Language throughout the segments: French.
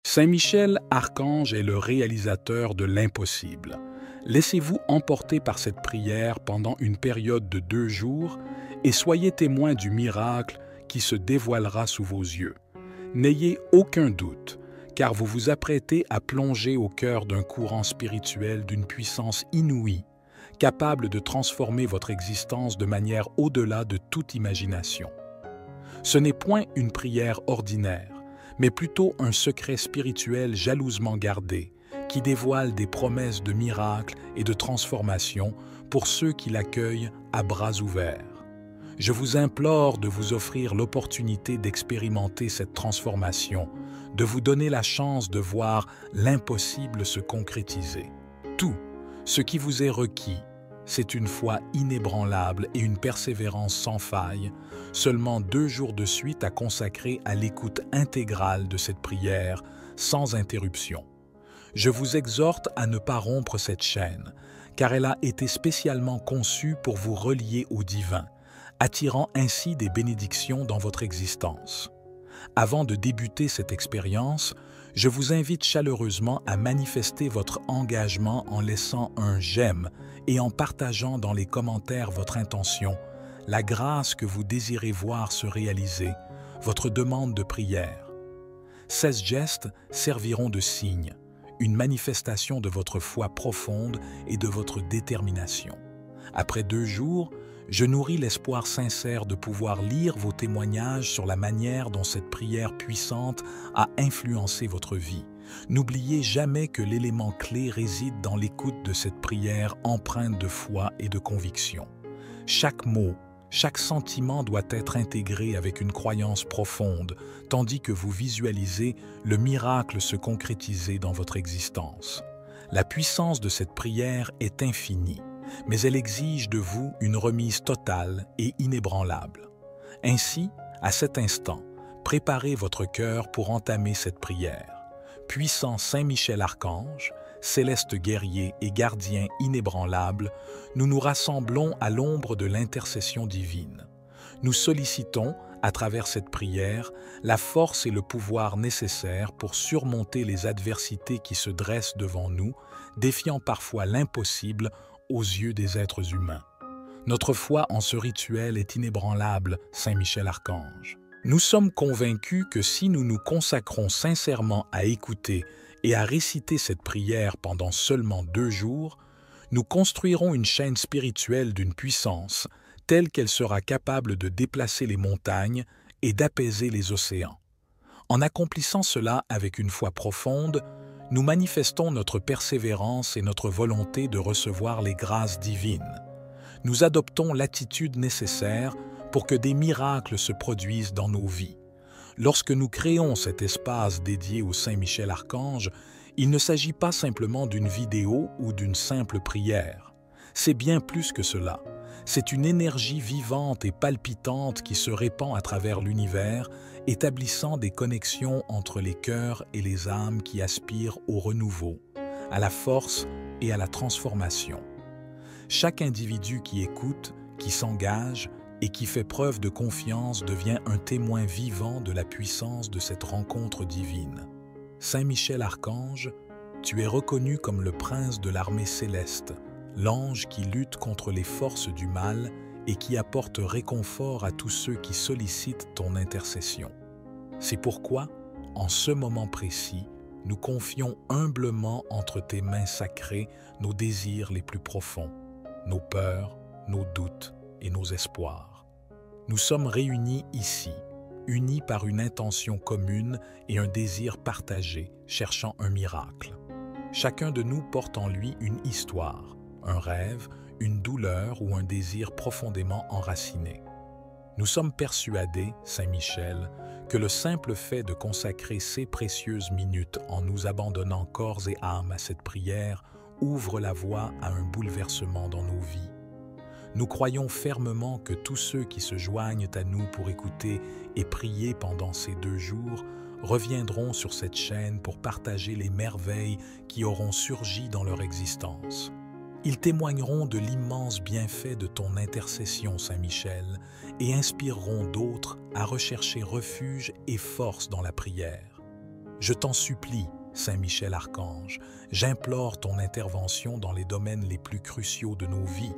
Saint Michel, archange, est le réalisateur de l'impossible. Laissez-vous emporter par cette prière pendant une période de 2 jours et soyez témoin du miracle qui se dévoilera sous vos yeux. N'ayez aucun doute, car vous vous apprêtez à plonger au cœur d'un courant spirituel d'une puissance inouïe, capable de transformer votre existence de manière au-delà de toute imagination. Ce n'est point une prière ordinaire, mais plutôt un secret spirituel jalousement gardé, qui dévoile des promesses de miracles et de transformation pour ceux qui l'accueillent à bras ouverts. Je vous implore de vous offrir l'opportunité d'expérimenter cette transformation, de vous donner la chance de voir l'impossible se concrétiser. Tout ce qui vous est requis, c'est une foi inébranlable et une persévérance sans faille, seulement 2 jours de suite à consacrer à l'écoute intégrale de cette prière, sans interruption. Je vous exhorte à ne pas rompre cette chaîne, car elle a été spécialement conçue pour vous relier au divin, attirant ainsi des bénédictions dans votre existence. Avant de débuter cette expérience, je vous invite chaleureusement à manifester votre engagement en laissant un j'aime et en partageant dans les commentaires votre intention, la grâce que vous désirez voir se réaliser, votre demande de prière. 16 gestes serviront de signe, une manifestation de votre foi profonde et de votre détermination. Après 2 jours, je nourris l'espoir sincère de pouvoir lire vos témoignages sur la manière dont cette prière puissante a influencé votre vie. N'oubliez jamais que l'élément clé réside dans l'écoute de cette prière empreinte de foi et de conviction. Chaque mot, chaque sentiment doit être intégré avec une croyance profonde, tandis que vous visualisez le miracle se concrétiser dans votre existence. La puissance de cette prière est infinie, mais elle exige de vous une remise totale et inébranlable. Ainsi, à cet instant, préparez votre cœur pour entamer cette prière. Puissant Saint Michel Archange, céleste guerrier et gardien inébranlable, nous nous rassemblons à l'ombre de l'intercession divine. Nous sollicitons, à travers cette prière, la force et le pouvoir nécessaires pour surmonter les adversités qui se dressent devant nous, défiant parfois l'impossible aux yeux des êtres humains. Notre foi en ce rituel est inébranlable, Saint Michel Archange. Nous sommes convaincus que si nous nous consacrons sincèrement à écouter et à réciter cette prière pendant seulement 2 jours, nous construirons une chaîne spirituelle d'une puissance telle qu'elle sera capable de déplacer les montagnes et d'apaiser les océans. En accomplissant cela avec une foi profonde, nous manifestons notre persévérance et notre volonté de recevoir les grâces divines. Nous adoptons l'attitude nécessaire pour que des miracles se produisent dans nos vies. Lorsque nous créons cet espace dédié au Saint Michel Archange, il ne s'agit pas simplement d'une vidéo ou d'une simple prière. C'est bien plus que cela. C'est une énergie vivante et palpitante qui se répand à travers l'univers, établissant des connexions entre les cœurs et les âmes qui aspirent au renouveau, à la force et à la transformation. Chaque individu qui écoute, qui s'engage et qui fait preuve de confiance devient un témoin vivant de la puissance de cette rencontre divine. Saint Michel Archange, tu es reconnu comme le prince de l'armée céleste, l'ange qui lutte contre les forces du mal et qui apporte réconfort à tous ceux qui sollicitent ton intercession. C'est pourquoi, en ce moment précis, nous confions humblement entre tes mains sacrées nos désirs les plus profonds, nos peurs, nos doutes et nos espoirs. Nous sommes réunis ici, unis par une intention commune et un désir partagé, cherchant un miracle. Chacun de nous porte en lui une histoire, un rêve, une douleur ou un désir profondément enraciné. Nous sommes persuadés, Saint Michel, que le simple fait de consacrer ces précieuses minutes en nous abandonnant corps et âme à cette prière ouvre la voie à un bouleversement dans nos vies. Nous croyons fermement que tous ceux qui se joignent à nous pour écouter et prier pendant ces 2 jours reviendront sur cette chaîne pour partager les merveilles qui auront surgi dans leur existence. Ils témoigneront de l'immense bienfait de ton intercession, Saint Michel, et inspireront d'autres à rechercher refuge et force dans la prière. Je t'en supplie, Saint Michel Archange, j'implore ton intervention dans les domaines les plus cruciaux de nos vies,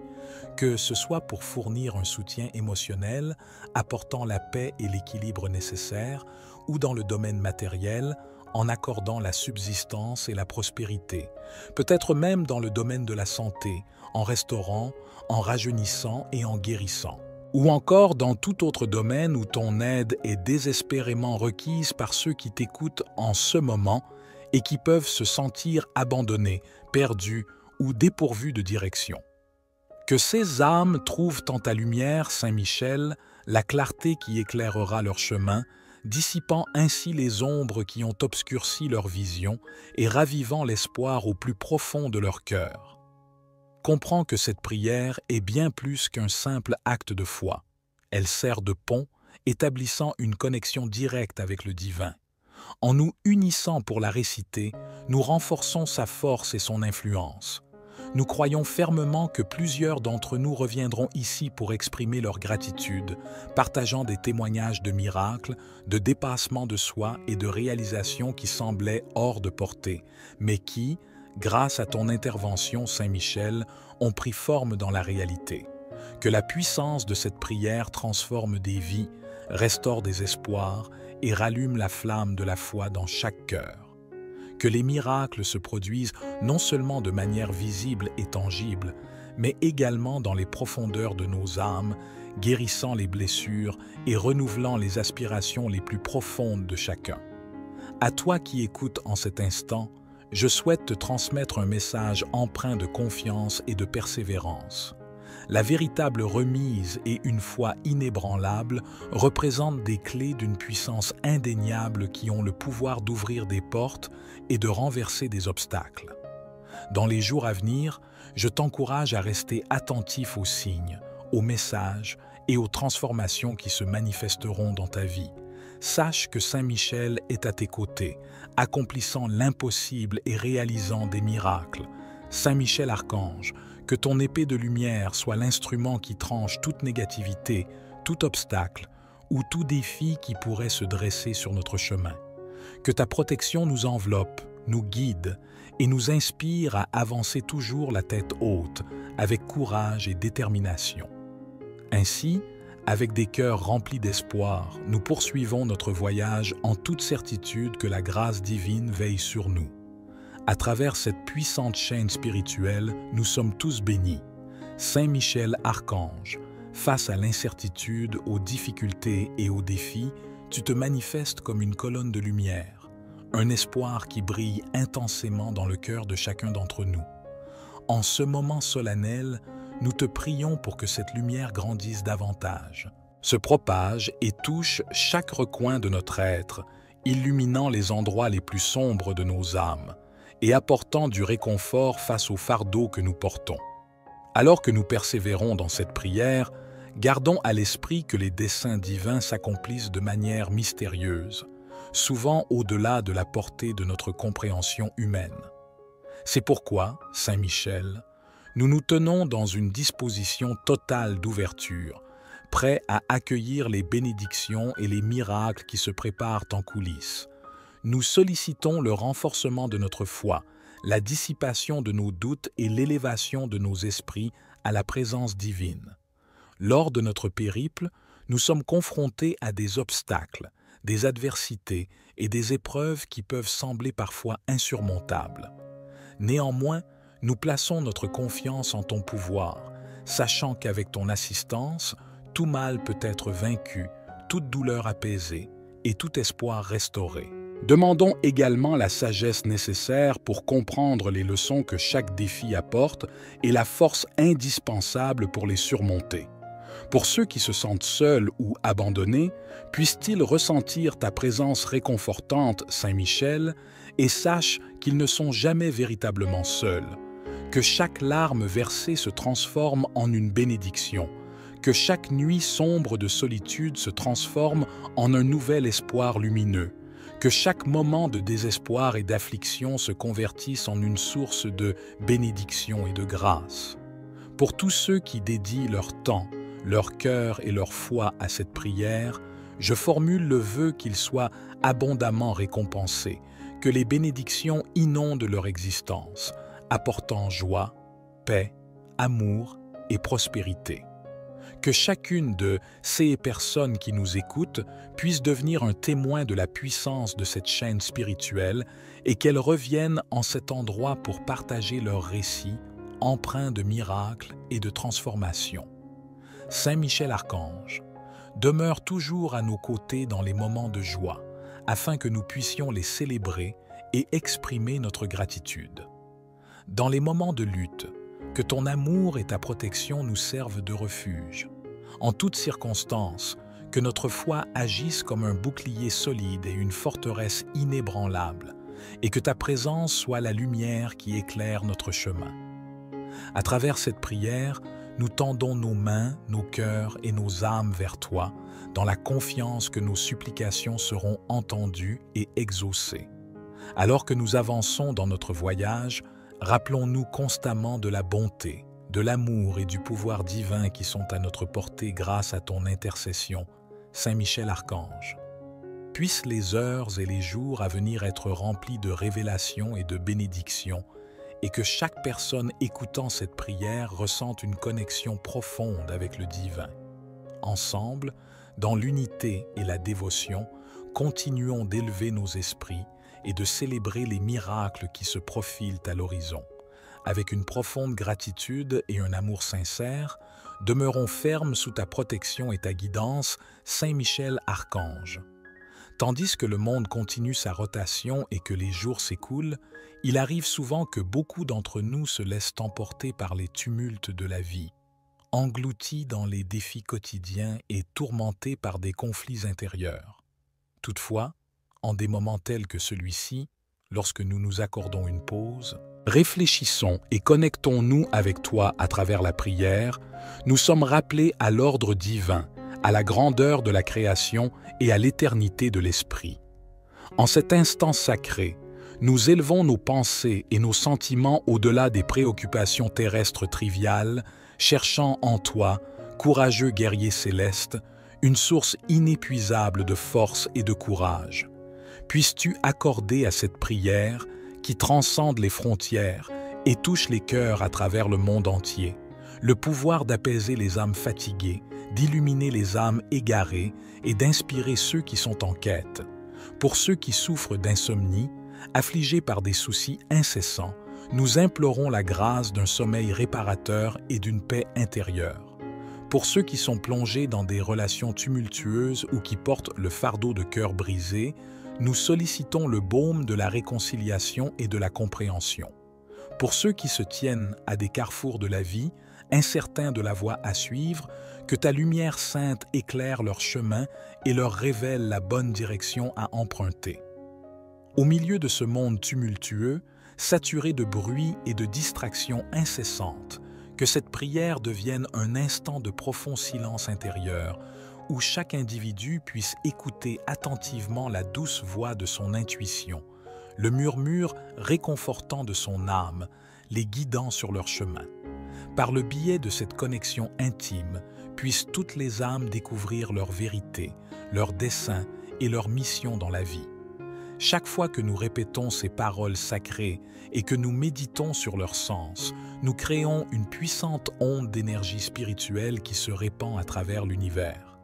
que ce soit pour fournir un soutien émotionnel, apportant la paix et l'équilibre nécessaires, ou dans le domaine matériel, en accordant la subsistance et la prospérité, peut-être même dans le domaine de la santé, en restaurant, en rajeunissant et en guérissant, ou encore dans tout autre domaine où ton aide est désespérément requise par ceux qui t'écoutent en ce moment et qui peuvent se sentir abandonnés, perdus ou dépourvus de direction. Que ces âmes trouvent en ta lumière, Saint Michel, la clarté qui éclairera leur chemin, dissipant ainsi les ombres qui ont obscurci leur vision et ravivant l'espoir au plus profond de leur cœur. Comprends que cette prière est bien plus qu'un simple acte de foi. Elle sert de pont, établissant une connexion directe avec le divin. En nous unissant pour la réciter, nous renforçons sa force et son influence. Nous croyons fermement que plusieurs d'entre nous reviendront ici pour exprimer leur gratitude, partageant des témoignages de miracles, de dépassement de soi et de réalisations qui semblaient hors de portée, mais qui, grâce à ton intervention, Saint Michel, ont pris forme dans la réalité. Que la puissance de cette prière transforme des vies, restaure des espoirs et rallume la flamme de la foi dans chaque cœur. Que les miracles se produisent non seulement de manière visible et tangible, mais également dans les profondeurs de nos âmes, guérissant les blessures et renouvelant les aspirations les plus profondes de chacun. À toi qui écoutes en cet instant, je souhaite te transmettre un message empreint de confiance et de persévérance. La véritable remise et une foi inébranlable représentent des clés d'une puissance indéniable qui ont le pouvoir d'ouvrir des portes et de renverser des obstacles. Dans les jours à venir, je t'encourage à rester attentif aux signes, aux messages et aux transformations qui se manifesteront dans ta vie. Sache que Saint Michel est à tes côtés, accomplissant l'impossible et réalisant des miracles. Saint Michel Archange, que ton épée de lumière soit l'instrument qui tranche toute négativité, tout obstacle ou tout défi qui pourrait se dresser sur notre chemin. Que ta protection nous enveloppe, nous guide et nous inspire à avancer toujours la tête haute, avec courage et détermination. Ainsi, avec des cœurs remplis d'espoir, nous poursuivons notre voyage en toute certitude que la grâce divine veille sur nous. À travers cette puissante chaîne spirituelle, nous sommes tous bénis. Saint Michel Archange, face à l'incertitude, aux difficultés et aux défis, tu te manifestes comme une colonne de lumière, un espoir qui brille intensément dans le cœur de chacun d'entre nous. En ce moment solennel, nous te prions pour que cette lumière grandisse davantage, se propage et touche chaque recoin de notre être, illuminant les endroits les plus sombres de nos âmes et apportant du réconfort face au fardeau que nous portons. Alors que nous persévérons dans cette prière, gardons à l'esprit que les desseins divins s'accomplissent de manière mystérieuse, souvent au-delà de la portée de notre compréhension humaine. C'est pourquoi, Saint Michel, nous nous tenons dans une disposition totale d'ouverture, prêts à accueillir les bénédictions et les miracles qui se préparent en coulisses. Nous sollicitons le renforcement de notre foi, la dissipation de nos doutes et l'élévation de nos esprits à la présence divine. Lors de notre périple, nous sommes confrontés à des obstacles, des adversités et des épreuves qui peuvent sembler parfois insurmontables. Néanmoins, nous plaçons notre confiance en ton pouvoir, sachant qu'avec ton assistance, tout mal peut être vaincu, toute douleur apaisée et tout espoir restauré. Demandons également la sagesse nécessaire pour comprendre les leçons que chaque défi apporte et la force indispensable pour les surmonter. Pour ceux qui se sentent seuls ou abandonnés, puissent-ils ressentir ta présence réconfortante, Saint Michel, et sache qu'ils ne sont jamais véritablement seuls. Que chaque larme versée se transforme en une bénédiction, que chaque nuit sombre de solitude se transforme en un nouvel espoir lumineux, que chaque moment de désespoir et d'affliction se convertisse en une source de bénédiction et de grâce. Pour tous ceux qui dédient leur temps, leur cœur et leur foi à cette prière, je formule le vœu qu'ils soient abondamment récompensés, que les bénédictions inondent leur existence, apportant joie, paix, amour et prospérité. Que chacune de ces personnes qui nous écoutent puisse devenir un témoin de la puissance de cette chaîne spirituelle et qu'elles reviennent en cet endroit pour partager leurs récits empreints de miracles et de transformations. Saint Michel Archange demeure toujours à nos côtés dans les moments de joie, afin que nous puissions les célébrer et exprimer notre gratitude. Dans les moments de lutte, que ton amour et ta protection nous servent de refuge. En toutes circonstances, que notre foi agisse comme un bouclier solide et une forteresse inébranlable, et que ta présence soit la lumière qui éclaire notre chemin. À travers cette prière, nous tendons nos mains, nos cœurs et nos âmes vers toi, dans la confiance que nos supplications seront entendues et exaucées. Alors que nous avançons dans notre voyage, rappelons-nous constamment de la bonté, de l'amour et du pouvoir divin qui sont à notre portée grâce à ton intercession, Saint Michel Archange. Puissent les heures et les jours à venir être remplis de révélations et de bénédictions, et que chaque personne écoutant cette prière ressente une connexion profonde avec le divin. Ensemble, dans l'unité et la dévotion, continuons d'élever nos esprits et de célébrer les miracles qui se profilent à l'horizon. Avec une profonde gratitude et un amour sincère, demeurons fermes sous ta protection et ta guidance, Saint Michel Archange. Tandis que le monde continue sa rotation et que les jours s'écoulent, il arrive souvent que beaucoup d'entre nous se laissent emporter par les tumultes de la vie, engloutis dans les défis quotidiens et tourmentés par des conflits intérieurs. Toutefois, en des moments tels que celui-ci, lorsque nous nous accordons une pause, réfléchissons et connectons-nous avec toi à travers la prière, nous sommes rappelés à l'ordre divin, à la grandeur de la création et à l'éternité de l'esprit. En cet instant sacré, nous élevons nos pensées et nos sentiments au-delà des préoccupations terrestres triviales, cherchant en toi, courageux guerrier céleste, une source inépuisable de force et de courage. Puisses-tu accorder à cette prière, qui transcende les frontières et touche les cœurs à travers le monde entier, le pouvoir d'apaiser les âmes fatiguées, d'illuminer les âmes égarées et d'inspirer ceux qui sont en quête. Pour ceux qui souffrent d'insomnie, affligés par des soucis incessants, nous implorons la grâce d'un sommeil réparateur et d'une paix intérieure. Pour ceux qui sont plongés dans des relations tumultueuses ou qui portent le fardeau de cœur brisé, nous sollicitons le baume de la réconciliation et de la compréhension. Pour ceux qui se tiennent à des carrefours de la vie, incertains de la voie à suivre, que ta lumière sainte éclaire leur chemin et leur révèle la bonne direction à emprunter. Au milieu de ce monde tumultueux, saturé de bruit et de distractions incessantes, que cette prière devienne un instant de profond silence intérieur, où chaque individu puisse écouter attentivement la douce voix de son intuition, le murmure réconfortant de son âme, les guidant sur leur chemin. Par le biais de cette connexion intime, puissent toutes les âmes découvrir leur vérité, leur dessein et leur mission dans la vie. Chaque fois que nous répétons ces paroles sacrées et que nous méditons sur leur sens, nous créons une puissante onde d'énergie spirituelle qui se répand à travers l'univers.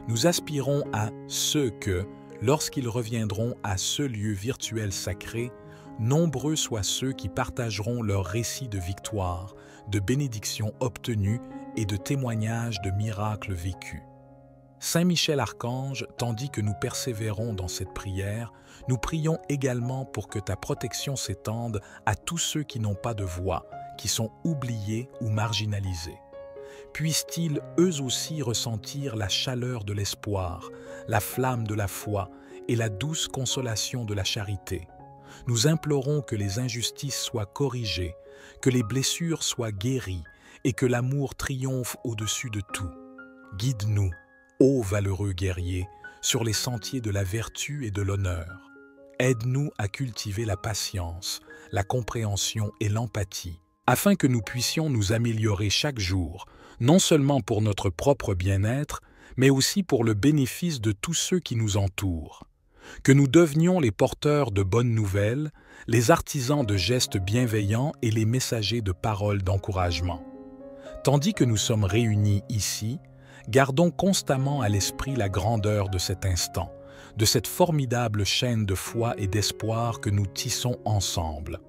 Nous aspirons à ce que, lorsqu'ils reviendront à ce lieu virtuel sacré, nombreux soient ceux qui partageront leurs récits de victoire, de bénédictions obtenues et de témoignages de miracles vécus. Saint Michel Archange, tandis que nous persévérons dans cette prière, nous prions également pour que ta protection s'étende à tous ceux qui n'ont pas de voix, qui sont oubliés ou marginalisés. Puissent-ils eux aussi ressentir la chaleur de l'espoir, la flamme de la foi et la douce consolation de la charité. Nous implorons que les injustices soient corrigées, que les blessures soient guéries et que l'amour triomphe au-dessus de tout. Guide-nous, ô valeureux guerrier, sur les sentiers de la vertu et de l'honneur. Aide-nous à cultiver la patience, la compréhension et l'empathie, afin que nous puissions nous améliorer chaque jour, non seulement pour notre propre bien-être, mais aussi pour le bénéfice de tous ceux qui nous entourent. que nous devenions les porteurs de bonnes nouvelles, les artisans de gestes bienveillants et les messagers de paroles d'encouragement. Tandis que nous sommes réunis ici, gardons constamment à l'esprit la grandeur de cet instant, de cette formidable chaîne de foi et d'espoir que nous tissons ensemble.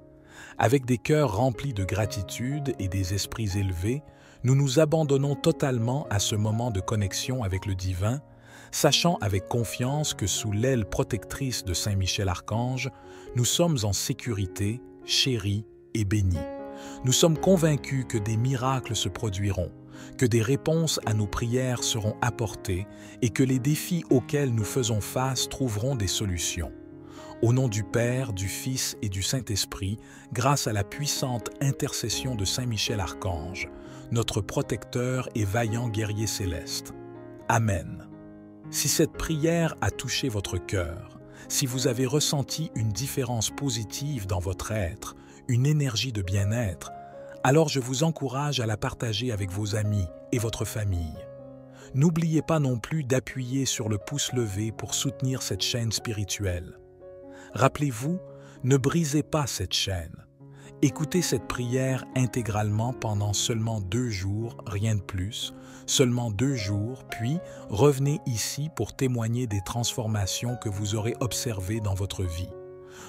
Avec des cœurs remplis de gratitude et des esprits élevés, nous nous abandonnons totalement à ce moment de connexion avec le divin, sachant avec confiance que sous l'aile protectrice de Saint Michel Archange, nous sommes en sécurité, chéris et bénis. Nous sommes convaincus que des miracles se produiront, que des réponses à nos prières seront apportées et que les défis auxquels nous faisons face trouveront des solutions. Au nom du Père, du Fils et du Saint-Esprit, grâce à la puissante intercession de Saint Michel Archange, notre protecteur et vaillant guerrier céleste. Amen. Si cette prière a touché votre cœur, si vous avez ressenti une différence positive dans votre être, une énergie de bien-être, alors je vous encourage à la partager avec vos amis et votre famille. N'oubliez pas non plus d'appuyer sur le pouce levé pour soutenir cette chaîne spirituelle. Rappelez-vous, ne brisez pas cette chaîne. Écoutez cette prière intégralement pendant seulement 2 jours, rien de plus, seulement 2 jours, puis revenez ici pour témoigner des transformations que vous aurez observées dans votre vie.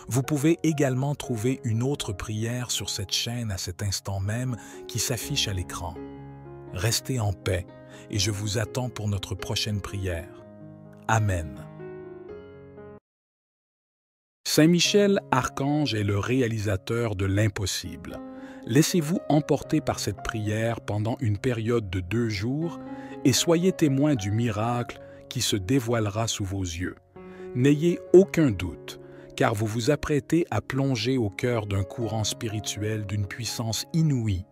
Vous pouvez également trouver une autre prière sur cette chaîne à cet instant même qui s'affiche à l'écran. Restez en paix et je vous attends pour notre prochaine prière. Amen. Saint Michel Archange est le réalisateur de l'impossible. Laissez-vous emporter par cette prière pendant une période de 2 jours et soyez témoins du miracle qui se dévoilera sous vos yeux. N'ayez aucun doute, car vous vous apprêtez à plonger au cœur d'un courant spirituel d'une puissance inouïe,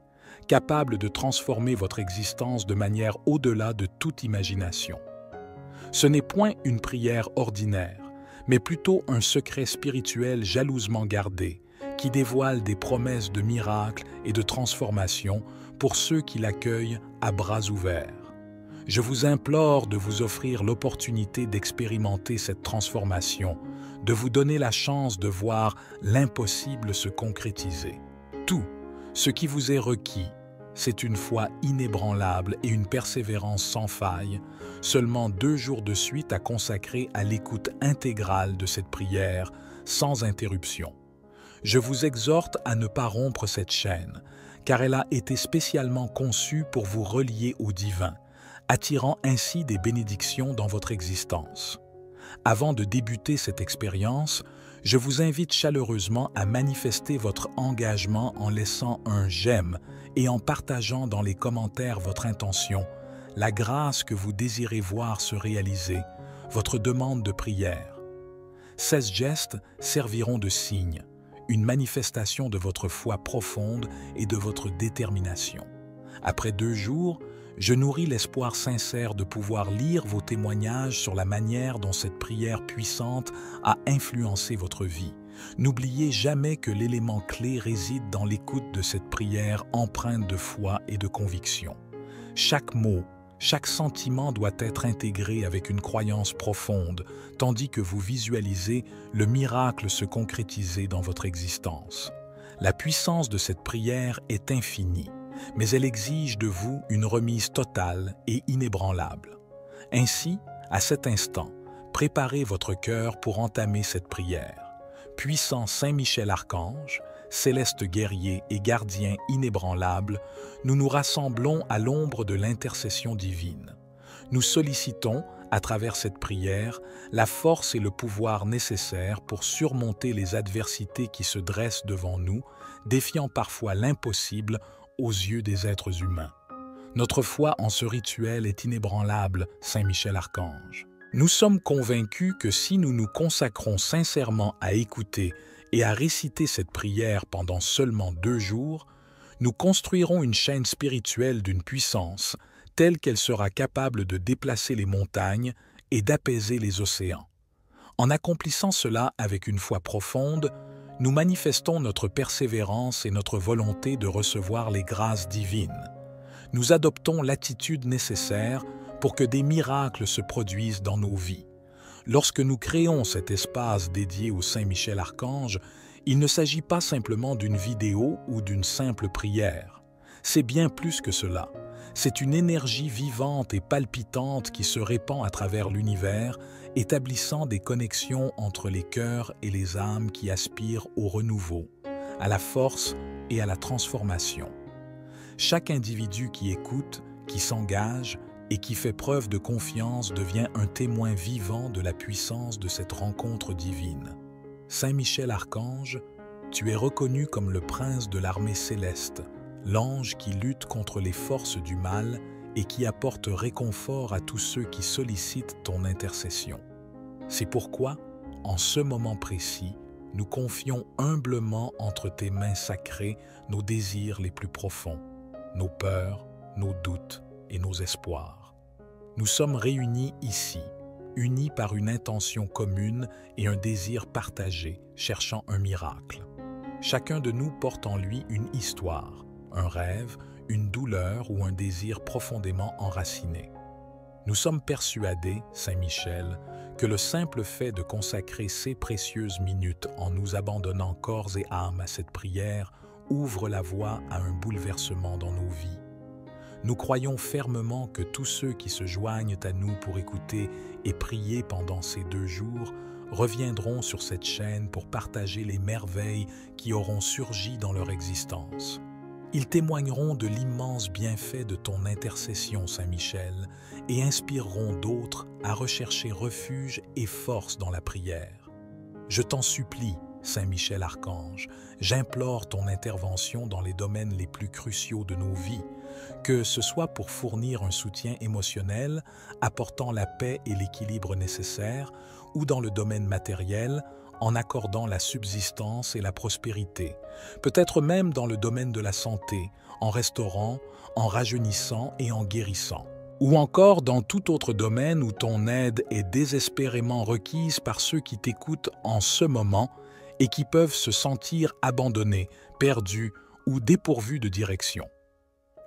capable de transformer votre existence de manière au-delà de toute imagination. Ce n'est point une prière ordinaire, mais plutôt un secret spirituel jalousement gardé, qui dévoile des promesses de miracles et de transformation pour ceux qui l'accueillent à bras ouverts. Je vous implore de vous offrir l'opportunité d'expérimenter cette transformation, de vous donner la chance de voir l'impossible se concrétiser. Tout ce qui vous est requis, c'est une foi inébranlable et une persévérance sans faille, seulement 2 jours de suite à consacrer à l'écoute intégrale de cette prière, sans interruption. Je vous exhorte à ne pas rompre cette chaîne, car elle a été spécialement conçue pour vous relier au divin, attirant ainsi des bénédictions dans votre existence. Avant de débuter cette expérience, je vous invite chaleureusement à manifester votre engagement en laissant un j'aime et en partageant dans les commentaires votre intention, la grâce que vous désirez voir se réaliser, votre demande de prière. 16 gestes serviront de signe, une manifestation de votre foi profonde et de votre détermination. Après 2 jours, je nourris l'espoir sincère de pouvoir lire vos témoignages sur la manière dont cette prière puissante a influencé votre vie. N'oubliez jamais que l'élément clé réside dans l'écoute de cette prière empreinte de foi et de conviction. Chaque mot, chaque sentiment doit être intégré avec une croyance profonde, tandis que vous visualisez le miracle se concrétiser dans votre existence. La puissance de cette prière est infinie, mais elle exige de vous une remise totale et inébranlable. Ainsi, à cet instant, préparez votre cœur pour entamer cette prière. Puissant Saint Michel Archange, céleste guerrier et gardien inébranlable, nous nous rassemblons à l'ombre de l'intercession divine. Nous sollicitons, à travers cette prière, la force et le pouvoir nécessaires pour surmonter les adversités qui se dressent devant nous, défiant parfois l'impossible aux yeux des êtres humains. Notre foi en ce rituel est inébranlable, Saint Michel Archange. Nous sommes convaincus que si nous nous consacrons sincèrement à écouter et à réciter cette prière pendant seulement 2 jours, nous construirons une chaîne spirituelle d'une puissance telle qu'elle sera capable de déplacer les montagnes et d'apaiser les océans. En accomplissant cela avec une foi profonde, nous manifestons notre persévérance et notre volonté de recevoir les grâces divines. Nous adoptons l'attitude nécessaire pour que des miracles se produisent dans nos vies. Lorsque nous créons cet espace dédié au Saint Michel Archange, il ne s'agit pas simplement d'une vidéo ou d'une simple prière. C'est bien plus que cela. C'est une énergie vivante et palpitante qui se répand à travers l'univers, établissant des connexions entre les cœurs et les âmes qui aspirent au renouveau, à la force et à la transformation. Chaque individu qui écoute, qui s'engage et qui fait preuve de confiance devient un témoin vivant de la puissance de cette rencontre divine. Saint Michel Archange, tu es reconnu comme le prince de l'armée céleste, l'ange qui lutte contre les forces du mal et qui apporte réconfort à tous ceux qui sollicitent ton intercession. C'est pourquoi, en ce moment précis, nous confions humblement entre tes mains sacrées nos désirs les plus profonds, nos peurs, nos doutes et nos espoirs. Nous sommes réunis ici, unis par une intention commune et un désir partagé, cherchant un miracle. Chacun de nous porte en lui une histoire, un rêve, une douleur ou un désir profondément enraciné. Nous sommes persuadés, Saint Michel, que le simple fait de consacrer ces précieuses minutes en nous abandonnant corps et âme à cette prière ouvre la voie à un bouleversement dans nos vies. Nous croyons fermement que tous ceux qui se joignent à nous pour écouter et prier pendant ces 2 jours reviendront sur cette chaîne pour partager les merveilles qui auront surgi dans leur existence. Ils témoigneront de l'immense bienfait de ton intercession, Saint Michel, et inspireront d'autres à rechercher refuge et force dans la prière. Je t'en supplie, Saint Michel Archange, j'implore ton intervention dans les domaines les plus cruciaux de nos vies, que ce soit pour fournir un soutien émotionnel, apportant la paix et l'équilibre nécessaires, ou dans le domaine matériel, en accordant la subsistance et la prospérité, peut-être même dans le domaine de la santé, en restaurant, en rajeunissant et en guérissant, ou encore dans tout autre domaine où ton aide est désespérément requise par ceux qui t'écoutent en ce moment et qui peuvent se sentir abandonnés, perdus ou dépourvus de direction.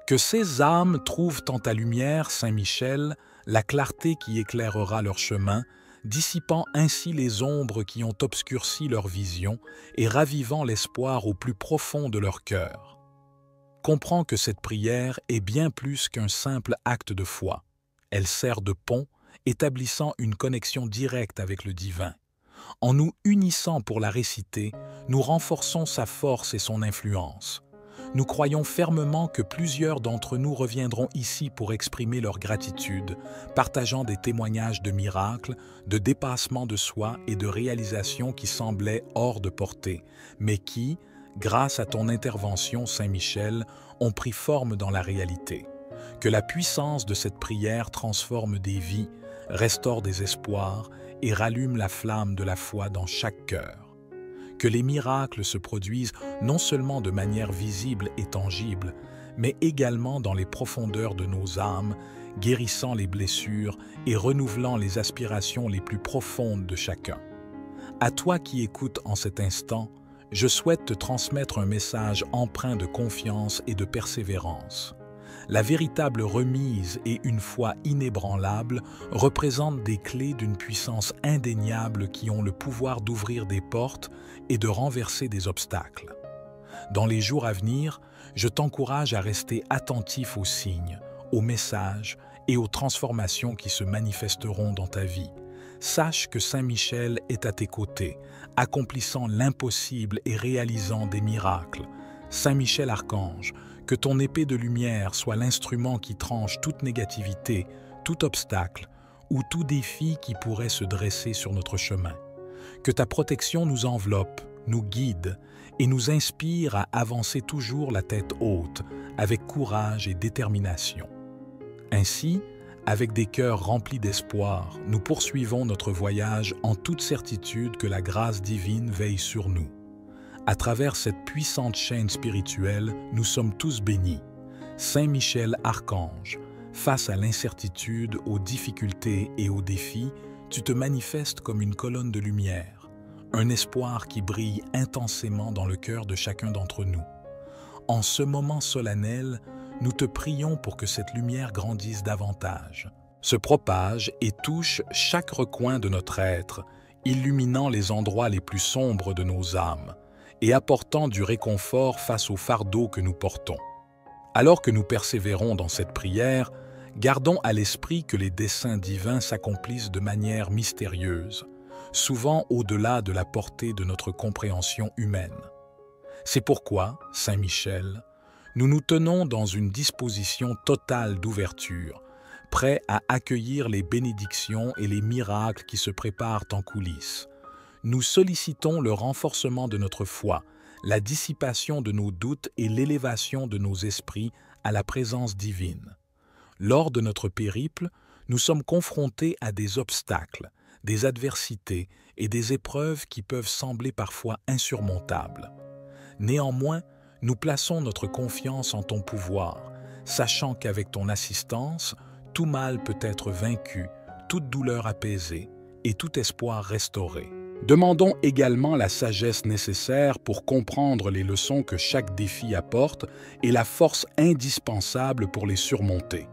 Que ces âmes trouvent en ta lumière, Saint Michel, la clarté qui éclairera leur chemin, dissipant ainsi les ombres qui ont obscurci leur vision et ravivant l'espoir au plus profond de leur cœur. Comprends que cette prière est bien plus qu'un simple acte de foi. Elle sert de pont, établissant une connexion directe avec le divin. En nous unissant pour la réciter, nous renforçons sa force et son influence. Nous croyons fermement que plusieurs d'entre nous reviendront ici pour exprimer leur gratitude, partageant des témoignages de miracles, de dépassement de soi et de réalisations qui semblaient hors de portée, mais qui, grâce à ton intervention, Saint Michel, ont pris forme dans la réalité. Que la puissance de cette prière transforme des vies, restaure des espoirs et rallume la flamme de la foi dans chaque cœur. Que les miracles se produisent non seulement de manière visible et tangible, mais également dans les profondeurs de nos âmes, guérissant les blessures et renouvelant les aspirations les plus profondes de chacun. À toi qui écoutes en cet instant, je souhaite te transmettre un message empreint de confiance et de persévérance. La véritable remise et une foi inébranlable représentent des clés d'une puissance indéniable qui ont le pouvoir d'ouvrir des portes et de renverser des obstacles. Dans les jours à venir, je t'encourage à rester attentif aux signes, aux messages et aux transformations qui se manifesteront dans ta vie. Sache que Saint Michel est à tes côtés, accomplissant l'impossible et réalisant des miracles. Saint Michel Archange, que ton épée de lumière soit l'instrument qui tranche toute négativité, tout obstacle ou tout défi qui pourrait se dresser sur notre chemin. Que ta protection nous enveloppe, nous guide et nous inspire à avancer toujours la tête haute, avec courage et détermination. Ainsi, avec des cœurs remplis d'espoir, nous poursuivons notre voyage en toute certitude que la grâce divine veille sur nous. À travers cette puissante chaîne spirituelle, nous sommes tous bénis. Saint Michel Archange, face à l'incertitude, aux difficultés et aux défis, tu te manifestes comme une colonne de lumière, un espoir qui brille intensément dans le cœur de chacun d'entre nous. En ce moment solennel, nous te prions pour que cette lumière grandisse davantage, se propage et touche chaque recoin de notre être, illuminant les endroits les plus sombres de nos âmes et apportant du réconfort face au fardeau que nous portons. Alors que nous persévérons dans cette prière, gardons à l'esprit que les desseins divins s'accomplissent de manière mystérieuse, souvent au-delà de la portée de notre compréhension humaine. C'est pourquoi, Saint Michel, nous nous tenons dans une disposition totale d'ouverture, prêts à accueillir les bénédictions et les miracles qui se préparent en coulisses. Nous sollicitons le renforcement de notre foi, la dissipation de nos doutes et l'élévation de nos esprits à la présence divine. Lors de notre périple, nous sommes confrontés à des obstacles, des adversités et des épreuves qui peuvent sembler parfois insurmontables. Néanmoins, nous plaçons notre confiance en ton pouvoir, sachant qu'avec ton assistance, tout mal peut être vaincu, toute douleur apaisée et tout espoir restauré. Demandons également la sagesse nécessaire pour comprendre les leçons que chaque défi apporte et la force indispensable pour les surmonter.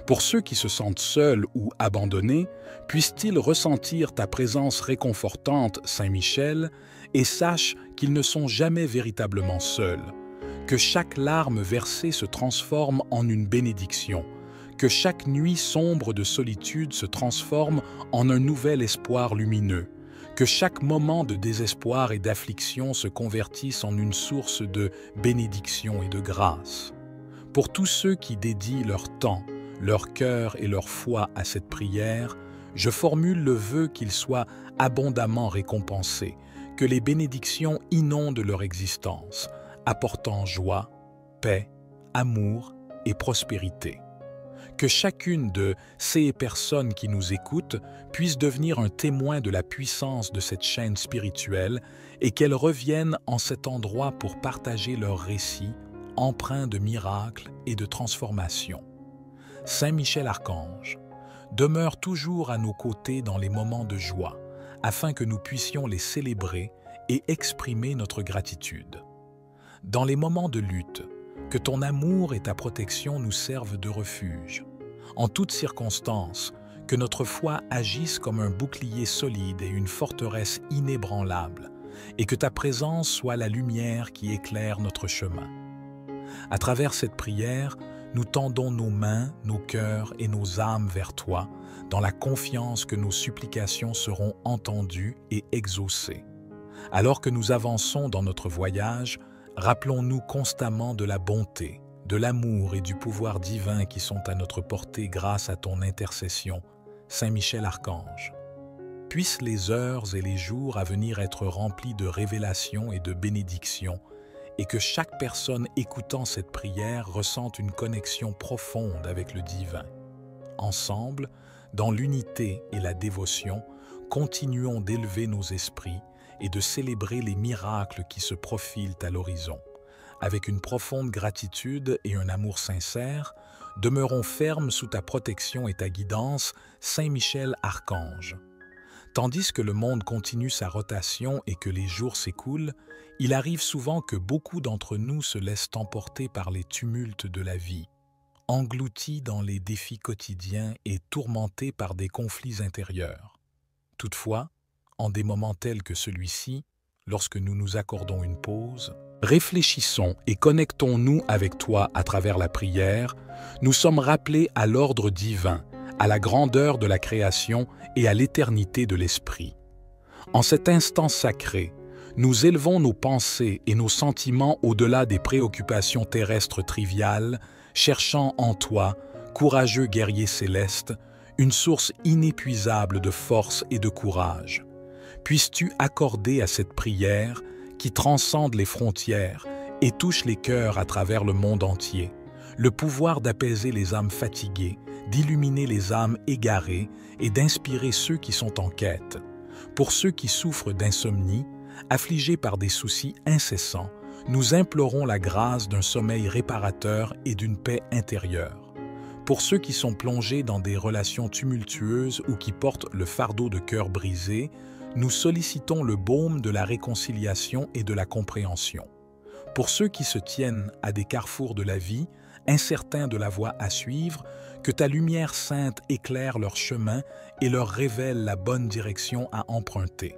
Pour ceux qui se sentent seuls ou abandonnés, puissent-ils ressentir ta présence réconfortante, Saint Michel, et sachent qu'ils ne sont jamais véritablement seuls, que chaque larme versée se transforme en une bénédiction, que chaque nuit sombre de solitude se transforme en un nouvel espoir lumineux, que chaque moment de désespoir et d'affliction se convertisse en une source de bénédiction et de grâce. Pour tous ceux qui dédient leur temps, leur cœur et leur foi à cette prière, je formule le vœu qu'ils soient abondamment récompensés, que les bénédictions inondent leur existence, apportant joie, paix, amour et prospérité. Que chacune de ces personnes qui nous écoutent puisse devenir un témoin de la puissance de cette chaîne spirituelle et qu'elles reviennent en cet endroit pour partager leurs récits, empreints de miracles et de transformations. Saint Michel Archange, demeure toujours à nos côtés dans les moments de joie, afin que nous puissions les célébrer et exprimer notre gratitude. Dans les moments de lutte, que ton amour et ta protection nous servent de refuge. En toutes circonstances, que notre foi agisse comme un bouclier solide et une forteresse inébranlable, et que ta présence soit la lumière qui éclaire notre chemin. À travers cette prière, nous tendons nos mains, nos cœurs et nos âmes vers toi, dans la confiance que nos supplications seront entendues et exaucées. Alors que nous avançons dans notre voyage, rappelons-nous constamment de la bonté, de l'amour et du pouvoir divin qui sont à notre portée grâce à ton intercession, Saint Michel Archange. Puissent les heures et les jours à venir être remplis de révélations et de bénédictions, et que chaque personne écoutant cette prière ressente une connexion profonde avec le divin. Ensemble, dans l'unité et la dévotion, continuons d'élever nos esprits et de célébrer les miracles qui se profilent à l'horizon. Avec une profonde gratitude et un amour sincère, demeurons fermes sous ta protection et ta guidance, Saint Michel Archange. Tandis que le monde continue sa rotation et que les jours s'écoulent, il arrive souvent que beaucoup d'entre nous se laissent emporter par les tumultes de la vie, engloutis dans les défis quotidiens et tourmentés par des conflits intérieurs. Toutefois, en des moments tels que celui-ci, lorsque nous nous accordons une pause, réfléchissons et connectons-nous avec toi à travers la prière, nous sommes rappelés à l'ordre divin, à la grandeur de la création et à l'éternité de l'esprit. En cet instant sacré, nous élevons nos pensées et nos sentiments au-delà des préoccupations terrestres triviales, cherchant en toi, courageux guerrier céleste, une source inépuisable de force et de courage. Puisses-tu accorder à cette prière, qui transcende les frontières et touche les cœurs à travers le monde entier, le pouvoir d'apaiser les âmes fatiguées, d'illuminer les âmes égarées et d'inspirer ceux qui sont en quête. Pour ceux qui souffrent d'insomnie, affligés par des soucis incessants, nous implorons la grâce d'un sommeil réparateur et d'une paix intérieure. Pour ceux qui sont plongés dans des relations tumultueuses ou qui portent le fardeau de cœur brisé, nous sollicitons le baume de la réconciliation et de la compréhension. Pour ceux qui se tiennent à des carrefours de la vie, incertains de la voie à suivre, que ta lumière sainte éclaire leur chemin et leur révèle la bonne direction à emprunter.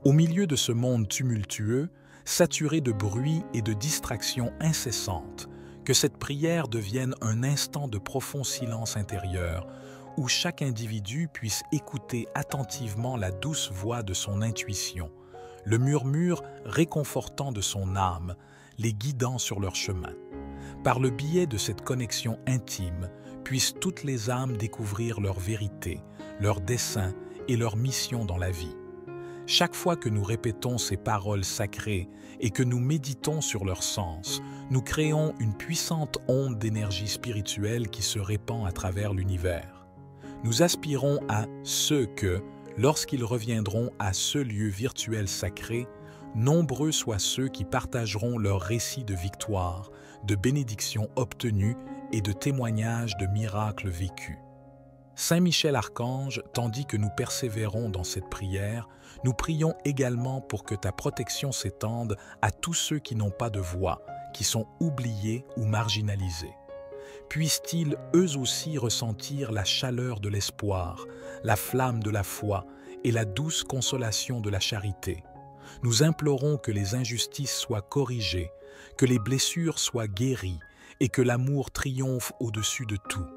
Au milieu de ce monde tumultueux, saturé de bruit et de distractions incessantes, que cette prière devienne un instant de profond silence intérieur où chaque individu puisse écouter attentivement la douce voix de son intuition, le murmure réconfortant de son âme, les guidant sur leur chemin. Par le biais de cette connexion intime, puissent toutes les âmes découvrir leur vérité, leur dessein et leur mission dans la vie. Chaque fois que nous répétons ces paroles sacrées et que nous méditons sur leur sens, nous créons une puissante onde d'énergie spirituelle qui se répand à travers l'univers. Nous aspirons à ce que, lorsqu'ils reviendront à ce lieu virtuel sacré, nombreux soient ceux qui partageront leurs récits de victoire, de bénédictions obtenues et de témoignages de miracles vécus. Saint Michel Archange, tandis que nous persévérons dans cette prière, nous prions également pour que ta protection s'étende à tous ceux qui n'ont pas de voix, qui sont oubliés ou marginalisés. Puissent-ils eux aussi ressentir la chaleur de l'espoir, la flamme de la foi et la douce consolation de la charité. Nous implorons que les injustices soient corrigées, que les blessures soient guéries et que l'amour triomphe au-dessus de tout.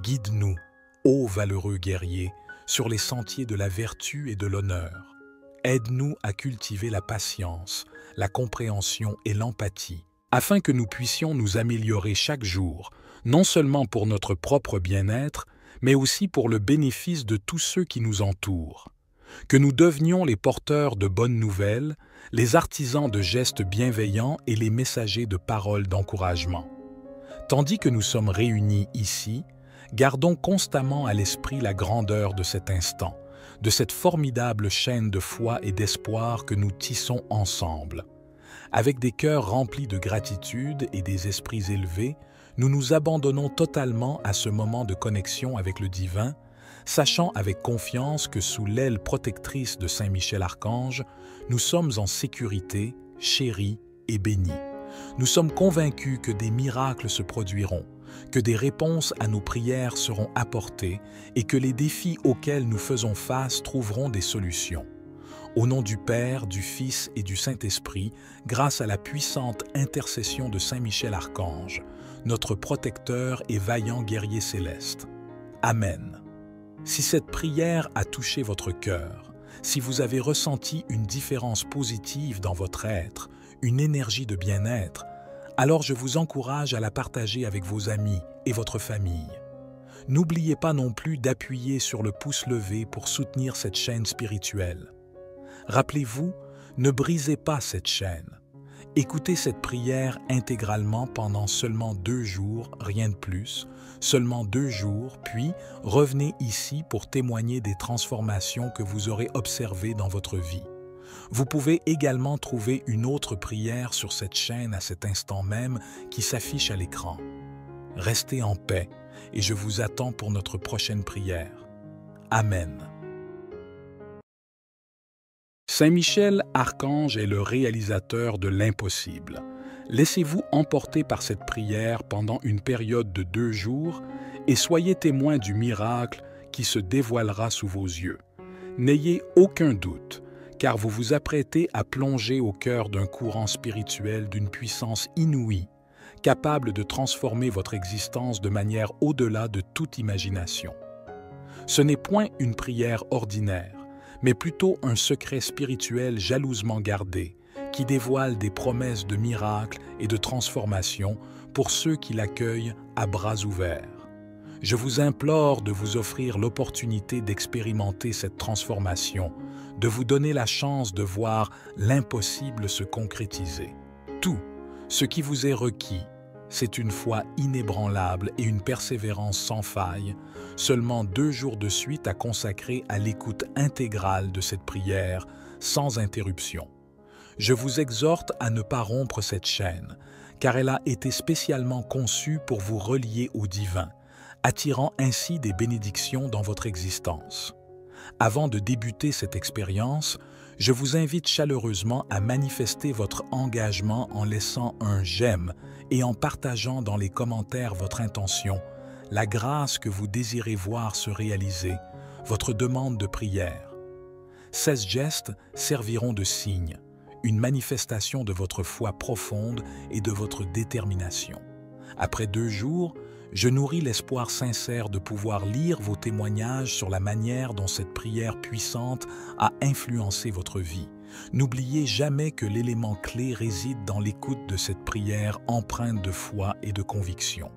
Guide-nous, ô valeureux guerrier, sur les sentiers de la vertu et de l'honneur. Aide-nous à cultiver la patience, la compréhension et l'empathie, afin que nous puissions nous améliorer chaque jour, non seulement pour notre propre bien-être, mais aussi pour le bénéfice de tous ceux qui nous entourent. Que nous devenions les porteurs de bonnes nouvelles, les artisans de gestes bienveillants et les messagers de paroles d'encouragement. Tandis que nous sommes réunis ici, gardons constamment à l'esprit la grandeur de cet instant, de cette formidable chaîne de foi et d'espoir que nous tissons ensemble. Avec des cœurs remplis de gratitude et des esprits élevés, nous nous abandonnons totalement à ce moment de connexion avec le divin, sachant avec confiance que sous l'aile protectrice de Saint Michel Archange, nous sommes en sécurité, chéris et bénis. Nous sommes convaincus que des miracles se produiront, que des réponses à nos prières seront apportées et que les défis auxquels nous faisons face trouveront des solutions. Au nom du Père, du Fils et du Saint-Esprit, grâce à la puissante intercession de Saint Michel Archange, notre protecteur et vaillant guerrier céleste. Amen. Si cette prière a touché votre cœur, si vous avez ressenti une différence positive dans votre être, une énergie de bien-être, alors je vous encourage à la partager avec vos amis et votre famille. N'oubliez pas non plus d'appuyer sur le pouce levé pour soutenir cette chaîne spirituelle. Rappelez-vous, ne brisez pas cette chaîne. Écoutez cette prière intégralement pendant seulement 2 jours, rien de plus, seulement 2 jours, puis revenez ici pour témoigner des transformations que vous aurez observées dans votre vie. Vous pouvez également trouver une autre prière sur cette chaîne à cet instant même qui s'affiche à l'écran. Restez en paix et je vous attends pour notre prochaine prière. Amen. Saint Michel Archange est le réalisateur de l'impossible. Laissez-vous emporter par cette prière pendant une période de 2 jours et soyez témoin du miracle qui se dévoilera sous vos yeux. N'ayez aucun doute, car vous vous apprêtez à plonger au cœur d'un courant spirituel d'une puissance inouïe, capable de transformer votre existence de manière au-delà de toute imagination. Ce n'est point une prière ordinaire, mais plutôt un secret spirituel jalousement gardé, qui dévoile des promesses de miracles et de transformation pour ceux qui l'accueillent à bras ouverts. Je vous implore de vous offrir l'opportunité d'expérimenter cette transformation, de vous donner la chance de voir l'impossible se concrétiser. Tout ce qui vous est requis, c'est une foi inébranlable et une persévérance sans faille, seulement 2 jours de suite à consacrer à l'écoute intégrale de cette prière, sans interruption. Je vous exhorte à ne pas rompre cette chaîne, car elle a été spécialement conçue pour vous relier au divin, attirant ainsi des bénédictions dans votre existence. Avant de débuter cette expérience, Je vous invite chaleureusement à manifester votre engagement en laissant un j'aime et en partageant dans les commentaires votre intention, la grâce que vous désirez voir se réaliser, votre demande de prière. 16 gestes serviront de signe, une manifestation de votre foi profonde et de votre détermination. Après 2 jours, je nourris l'espoir sincère de pouvoir lire vos témoignages sur la manière dont cette prière puissante a influencé votre vie. N'oubliez jamais que l'élément clé réside dans l'écoute de cette prière empreinte de foi et de conviction.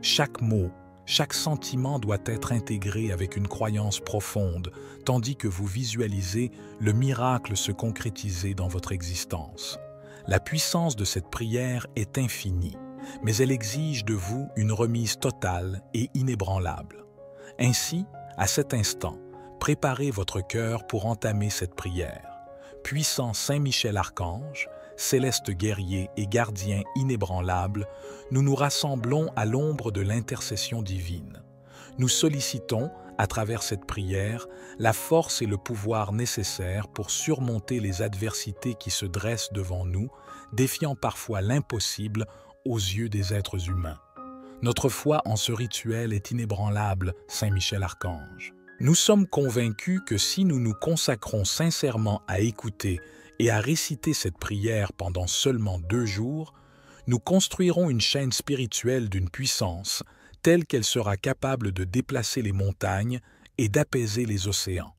Chaque mot, chaque sentiment doit être intégré avec une croyance profonde, tandis que vous visualisez le miracle se concrétiser dans votre existence. La puissance de cette prière est infinie, mais elle exige de vous une remise totale et inébranlable. Ainsi, à cet instant, préparez votre cœur pour entamer cette prière. Puissant Saint Michel Archange, céleste guerrier et gardien inébranlable, nous nous rassemblons à l'ombre de l'intercession divine. Nous sollicitons, à travers cette prière, la force et le pouvoir nécessaires pour surmonter les adversités qui se dressent devant nous, défiant parfois l'impossible aux yeux des êtres humains. Notre foi en ce rituel est inébranlable, Saint Michel Archange. Nous sommes convaincus que si nous nous consacrons sincèrement à écouter et à réciter cette prière pendant seulement 2 jours, nous construirons une chaîne spirituelle d'une puissance telle qu'elle sera capable de déplacer les montagnes et d'apaiser les océans.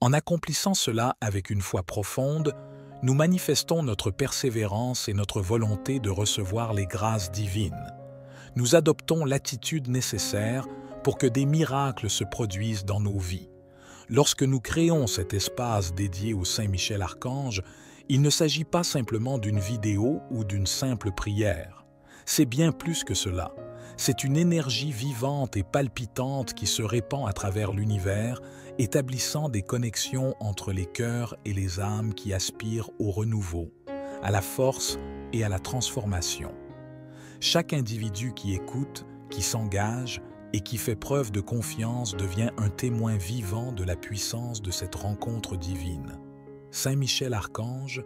En accomplissant cela avec une foi profonde, nous manifestons notre persévérance et notre volonté de recevoir les grâces divines. Nous adoptons l'attitude nécessaire pour que des miracles se produisent dans nos vies. Lorsque nous créons cet espace dédié au Saint Michel Archange, il ne s'agit pas simplement d'une vidéo ou d'une simple prière. C'est bien plus que cela. C'est une énergie vivante et palpitante qui se répand à travers l'univers, établissant des connexions entre les cœurs et les âmes qui aspirent au renouveau, à la force et à la transformation. Chaque individu qui écoute, qui s'engage et qui fait preuve de confiance devient un témoin vivant de la puissance de cette rencontre divine. Saint Michel Archange,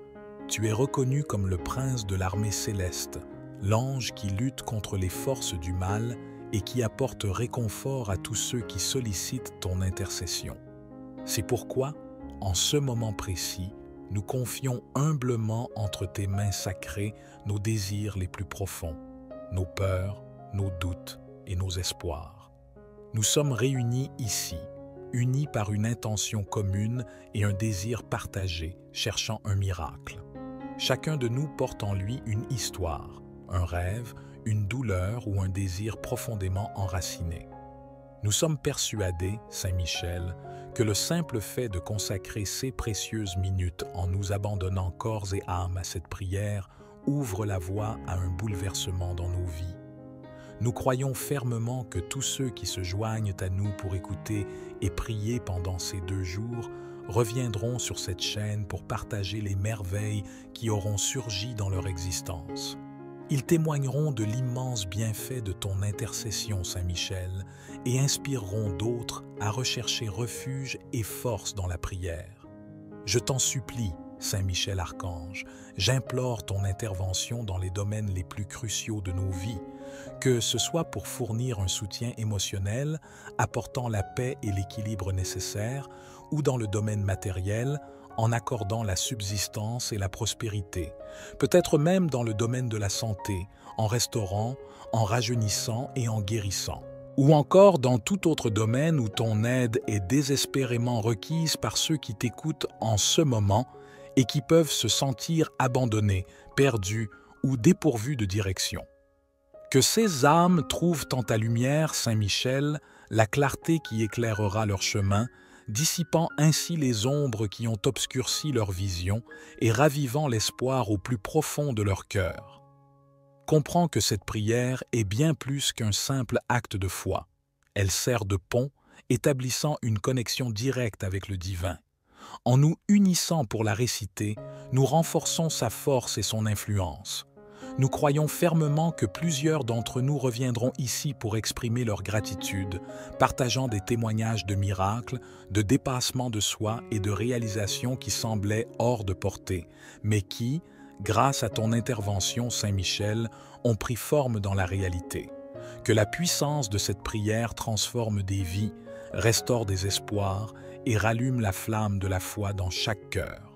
tu es reconnu comme le prince de l'armée céleste, l'ange qui lutte contre les forces du mal et qui apporte réconfort à tous ceux qui sollicitent ton intercession. C'est pourquoi, en ce moment précis, nous confions humblement entre tes mains sacrées nos désirs les plus profonds, nos peurs, nos doutes et nos espoirs. Nous sommes réunis ici, unis par une intention commune et un désir partagé, cherchant un miracle. Chacun de nous porte en lui une histoire, un rêve, une douleur ou un désir profondément enraciné. Nous sommes persuadés, Saint Michel, que le simple fait de consacrer ces précieuses minutes en nous abandonnant corps et âme à cette prière ouvre la voie à un bouleversement dans nos vies. Nous croyons fermement que tous ceux qui se joignent à nous pour écouter et prier pendant ces 2 jours reviendront sur cette chaîne pour partager les merveilles qui auront surgi dans leur existence. Ils témoigneront de l'immense bienfait de ton intercession, Saint Michel, et inspireront d'autres à rechercher refuge et force dans la prière. Je t'en supplie, Saint Michel Archange, j'implore ton intervention dans les domaines les plus cruciaux de nos vies, que ce soit pour fournir un soutien émotionnel, apportant la paix et l'équilibre nécessaires, ou dans le domaine matériel, en accordant la subsistance et la prospérité, peut-être même dans le domaine de la santé, en restaurant, en rajeunissant et en guérissant, ou encore dans tout autre domaine où ton aide est désespérément requise par ceux qui t'écoutent en ce moment et qui peuvent se sentir abandonnés, perdus ou dépourvus de direction. Que ces âmes trouvent en ta lumière, Saint Michel, la clarté qui éclairera leur chemin, dissipant ainsi les ombres qui ont obscurci leur vision et ravivant l'espoir au plus profond de leur cœur. Comprends que cette prière est bien plus qu'un simple acte de foi. Elle sert de pont, établissant une connexion directe avec le divin. En nous unissant pour la réciter, nous renforçons sa force et son influence. nous croyons fermement que plusieurs d'entre nous reviendront ici pour exprimer leur gratitude, partageant des témoignages de miracles, de dépassement de soi et de réalisations qui semblaient hors de portée, mais qui, grâce à ton intervention, Saint-Michel, ont pris forme dans la réalité. Que la puissance de cette prière transforme des vies, restaure des espoirs et rallume la flamme de la foi dans chaque cœur.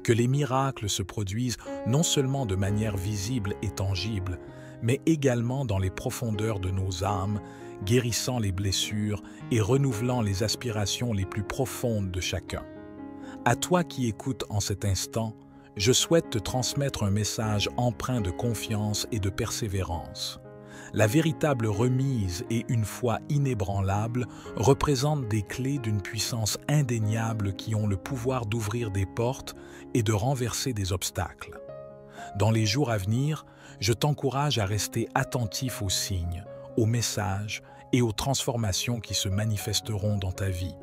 Que les miracles se produisent non seulement de manière visible et tangible, mais également dans les profondeurs de nos âmes, guérissant les blessures et renouvelant les aspirations les plus profondes de chacun. À toi qui écoutes en cet instant, je souhaite te transmettre un message empreint de confiance et de persévérance. La véritable remise et une foi inébranlable représentent des clés d'une puissance indéniable qui ont le pouvoir d'ouvrir des portes et de renverser des obstacles. Dans les jours à venir, je t'encourage à rester attentif aux signes, aux messages et aux transformations qui se manifesteront dans ta vie.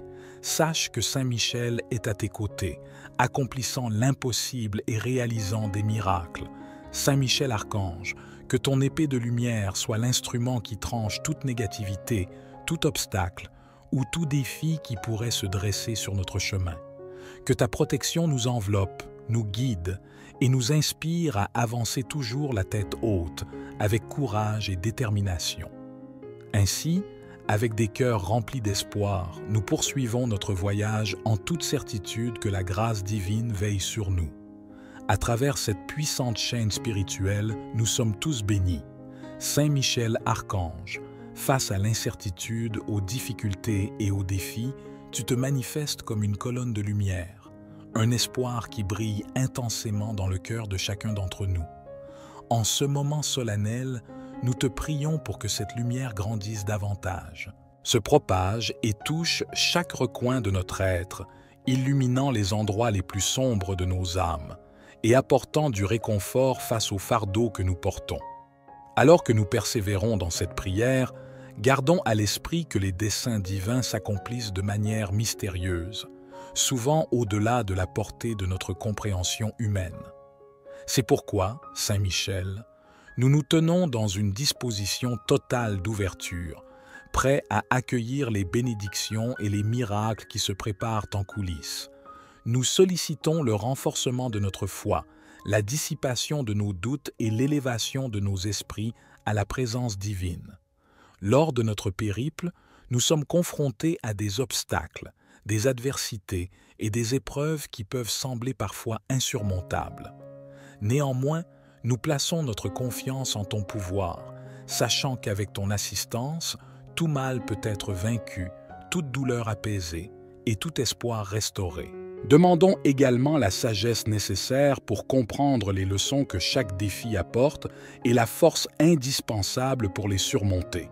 Sache que Saint-Michel est à tes côtés, accomplissant l'impossible et réalisant des miracles. Saint-Michel Archange, que ton épée de lumière soit l'instrument qui tranche toute négativité, tout obstacle ou tout défi qui pourrait se dresser sur notre chemin. Que ta protection nous enveloppe, nous guide et nous inspire à avancer toujours la tête haute, avec courage et détermination. Ainsi, avec des cœurs remplis d'espoir, nous poursuivons notre voyage en toute certitude que la grâce divine veille sur nous. À travers cette puissante chaîne spirituelle, nous sommes tous bénis. Saint-Michel Archange, face à l'incertitude, aux difficultés et aux défis, tu te manifestes comme une colonne de lumière, un espoir qui brille intensément dans le cœur de chacun d'entre nous. En ce moment solennel, nous te prions pour que cette lumière grandisse davantage, se propage et touche chaque recoin de notre être, illuminant les endroits les plus sombres de nos âmes et apportant du réconfort face au fardeau que nous portons. Alors que nous persévérons dans cette prière, gardons à l'esprit que les desseins divins s'accomplissent de manière mystérieuse, souvent au-delà de la portée de notre compréhension humaine. C'est pourquoi, Saint Michel, nous nous tenons dans une disposition totale d'ouverture, prêts à accueillir les bénédictions et les miracles qui se préparent en coulisses. Nous sollicitons le renforcement de notre foi, la dissipation de nos doutes et l'élévation de nos esprits à la présence divine. Lors de notre périple, nous sommes confrontés à des obstacles, des adversités et des épreuves qui peuvent sembler parfois insurmontables. Néanmoins, nous plaçons notre confiance en ton pouvoir, sachant qu'avec ton assistance, tout mal peut être vaincu, toute douleur apaisée et tout espoir restauré. Demandons également la sagesse nécessaire pour comprendre les leçons que chaque défi apporte et la force indispensable pour les surmonter.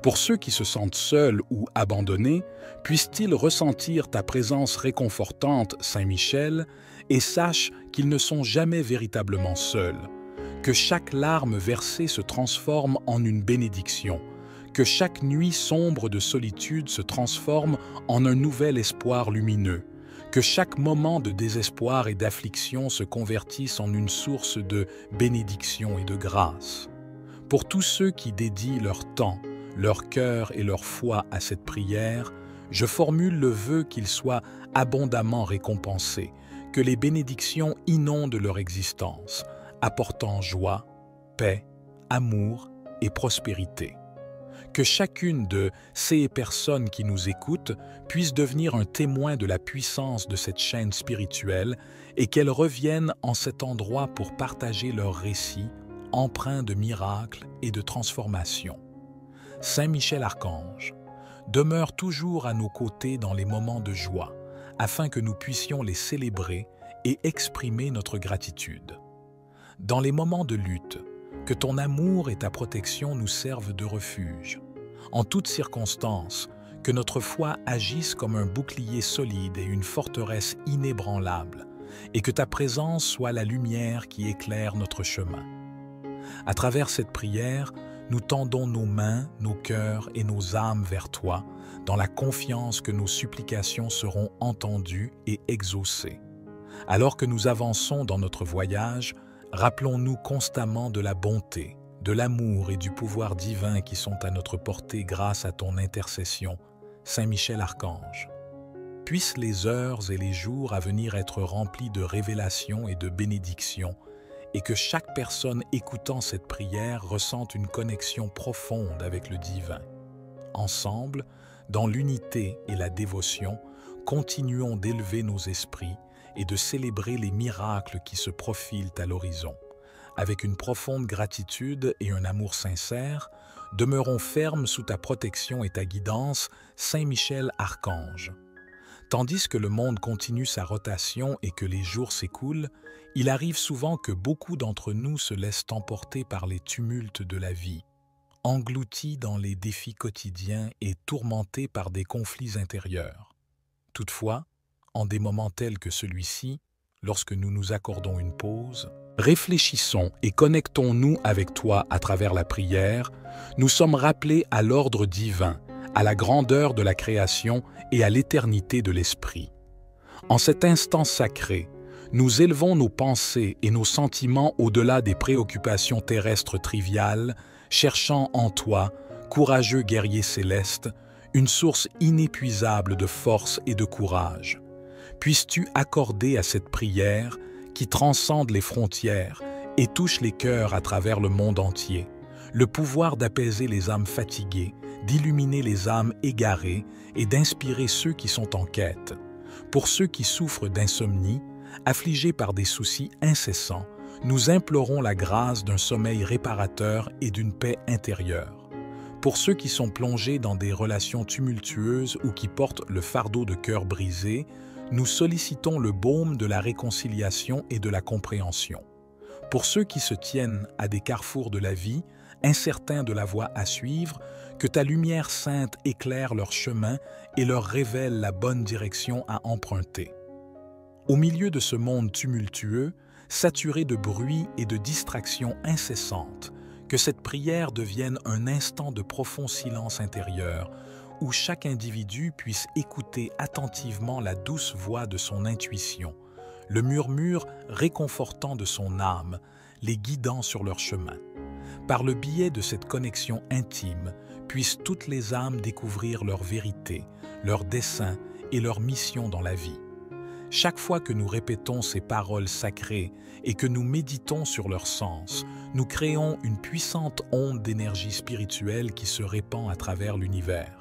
Pour ceux qui se sentent seuls ou abandonnés, puissent-ils ressentir ta présence réconfortante, Saint Michel, et sache qu'ils ne sont jamais véritablement seuls, que chaque larme versée se transforme en une bénédiction, que chaque nuit sombre de solitude se transforme en un nouvel espoir lumineux, que chaque moment de désespoir et d'affliction se convertisse en une source de bénédiction et de grâce. Pour tous ceux qui dédient leur temps, leur cœur et leur foi à cette prière, je formule le vœu qu'ils soient abondamment récompensés, que les bénédictions inondent leur existence, apportant joie, paix, amour et prospérité. Que chacune de ces personnes qui nous écoutent puisse devenir un témoin de la puissance de cette chaîne spirituelle et qu'elles reviennent en cet endroit pour partager leurs récits empreints de miracles et de transformations. Saint Michel Archange, demeure toujours à nos côtés dans les moments de joie, afin que nous puissions les célébrer et exprimer notre gratitude. Dans les moments de lutte, que ton amour et ta protection nous servent de refuge. En toutes circonstances, que notre foi agisse comme un bouclier solide et une forteresse inébranlable, et que ta présence soit la lumière qui éclaire notre chemin. À travers cette prière, nous tendons nos mains, nos cœurs et nos âmes vers toi, dans la confiance que nos supplications seront entendues et exaucées. Alors que nous avançons dans notre voyage, Rappelons-nous constamment de la bonté, de l'amour et du pouvoir divin qui sont à notre portée grâce à ton intercession, Saint Michel Archange. Puissent les heures et les jours à venir être remplis de révélations et de bénédictions, et que chaque personne écoutant cette prière ressente une connexion profonde avec le divin. Ensemble, dans l'unité et la dévotion, continuons d'élever nos esprits et de célébrer les miracles qui se profilent à l'horizon. Avec une profonde gratitude et un amour sincère, demeurons fermes sous ta protection et ta guidance, Saint Michel Archange. Tandis que le monde continue sa rotation et que les jours s'écoulent, il arrive souvent que beaucoup d'entre nous se laissent emporter par les tumultes de la vie, engloutis dans les défis quotidiens et tourmentés par des conflits intérieurs. Toutefois, en des moments tels que celui-ci, lorsque nous nous accordons une pause, réfléchissons et connectons-nous avec toi à travers la prière, nous sommes rappelés à l'ordre divin, à la grandeur de la création et à l'éternité de l'esprit. En cet instant sacré, nous élevons nos pensées et nos sentiments au-delà des préoccupations terrestres triviales, cherchant en toi, courageux guerrier céleste, une source inépuisable de force et de courage. Puisses-tu accorder à cette prière, qui transcende les frontières et touche les cœurs à travers le monde entier, le pouvoir d'apaiser les âmes fatiguées, d'illuminer les âmes égarées et d'inspirer ceux qui sont en quête. Pour ceux qui souffrent d'insomnie, affligés par des soucis incessants, nous implorons la grâce d'un sommeil réparateur et d'une paix intérieure. Pour ceux qui sont plongés dans des relations tumultueuses ou qui portent le fardeau de cœur brisé, nous sollicitons le baume de la réconciliation et de la compréhension. Pour ceux qui se tiennent à des carrefours de la vie, incertains de la voie à suivre, que ta lumière sainte éclaire leur chemin et leur révèle la bonne direction à emprunter. Au milieu de ce monde tumultueux, saturé de bruit et de distractions incessantes, que cette prière devienne un instant de profond silence intérieur, où chaque individu puisse écouter attentivement la douce voix de son intuition, le murmure réconfortant de son âme, les guidant sur leur chemin. Par le biais de cette connexion intime, puissent toutes les âmes découvrir leur vérité, leur dessein et leur mission dans la vie. Chaque fois que nous répétons ces paroles sacrées et que nous méditons sur leur sens, nous créons une puissante onde d'énergie spirituelle qui se répand à travers l'univers.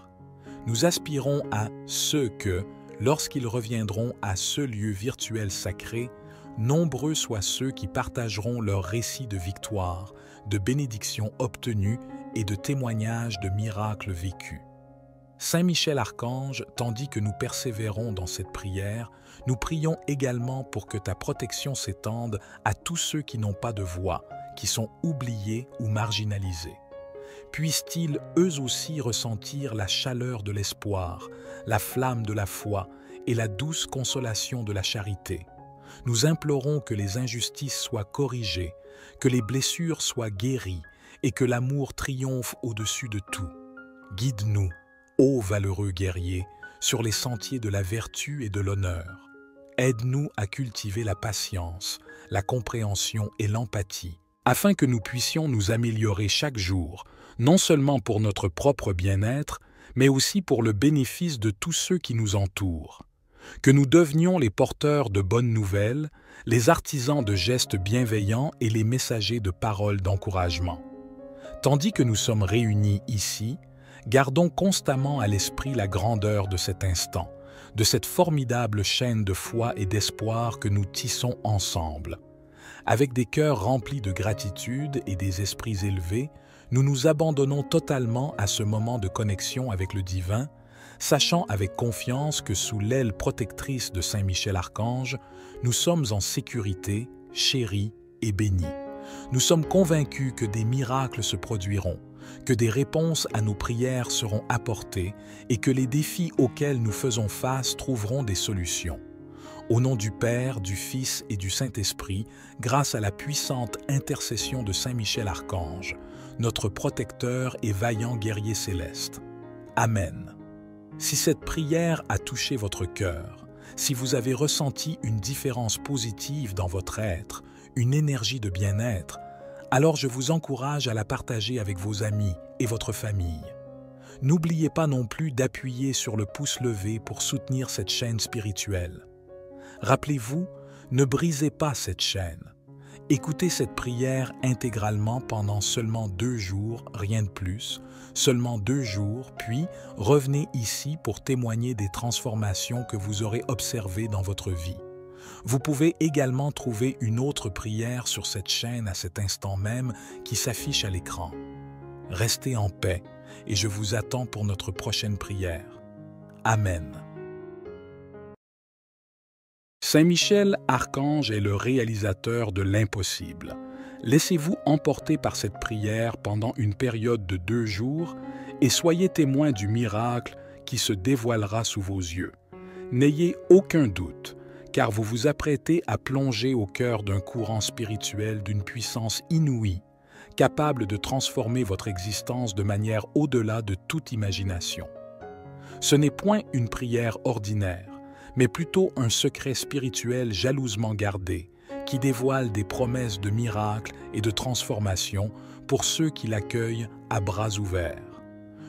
Nous aspirons à ce que, lorsqu'ils reviendront à ce lieu virtuel sacré, nombreux soient ceux qui partageront leurs récits de victoire, de bénédictions obtenues et de témoignages de miracles vécus. Saint Michel Archange, tandis que nous persévérons dans cette prière, nous prions également pour que ta protection s'étende à tous ceux qui n'ont pas de voix, qui sont oubliés ou marginalisés. Puissent-ils eux aussi ressentir la chaleur de l'espoir, la flamme de la foi et la douce consolation de la charité. Nous implorons que les injustices soient corrigées, que les blessures soient guéries et que l'amour triomphe au-dessus de tout. Guide-nous, ô valeureux guerrier, sur les sentiers de la vertu et de l'honneur. Aide-nous à cultiver la patience, la compréhension et l'empathie, afin que nous puissions nous améliorer chaque jour, non seulement pour notre propre bien-être, mais aussi pour le bénéfice de tous ceux qui nous entourent. Que nous devenions les porteurs de bonnes nouvelles, les artisans de gestes bienveillants et les messagers de paroles d'encouragement. Tandis que nous sommes réunis ici, gardons constamment à l'esprit la grandeur de cet instant, de cette formidable chaîne de foi et d'espoir que nous tissons ensemble. Avec des cœurs remplis de gratitude et des esprits élevés, nous nous abandonnons totalement à ce moment de connexion avec le divin, sachant avec confiance que sous l'aile protectrice de Saint Michel Archange, nous sommes en sécurité, chéris et bénis. Nous sommes convaincus que des miracles se produiront, que des réponses à nos prières seront apportées et que les défis auxquels nous faisons face trouveront des solutions. Au nom du Père, du Fils et du Saint-Esprit, grâce à la puissante intercession de Saint Michel Archange, notre protecteur et vaillant guerrier céleste. Amen. Si cette prière a touché votre cœur, si vous avez ressenti une différence positive dans votre être, une énergie de bien-être, alors je vous encourage à la partager avec vos amis et votre famille. N'oubliez pas non plus d'appuyer sur le pouce levé pour soutenir cette chaîne spirituelle. Rappelez-vous, ne brisez pas cette chaîne. Écoutez cette prière intégralement pendant seulement 2 jours, rien de plus, seulement 2 jours, puis revenez ici pour témoigner des transformations que vous aurez observées dans votre vie. Vous pouvez également trouver une autre prière sur cette chaîne à cet instant même qui s'affiche à l'écran. Restez en paix et je vous attends pour notre prochaine prière. Amen. Saint Michel Archange est le réalisateur de l'impossible. Laissez-vous emporter par cette prière pendant une période de 2 jours et soyez témoin du miracle qui se dévoilera sous vos yeux. N'ayez aucun doute, car vous vous apprêtez à plonger au cœur d'un courant spirituel d'une puissance inouïe, capable de transformer votre existence de manière au-delà de toute imagination. Ce n'est point une prière ordinaire, mais plutôt un secret spirituel jalousement gardé, qui dévoile des promesses de miracles et de transformation pour ceux qui l'accueillent à bras ouverts.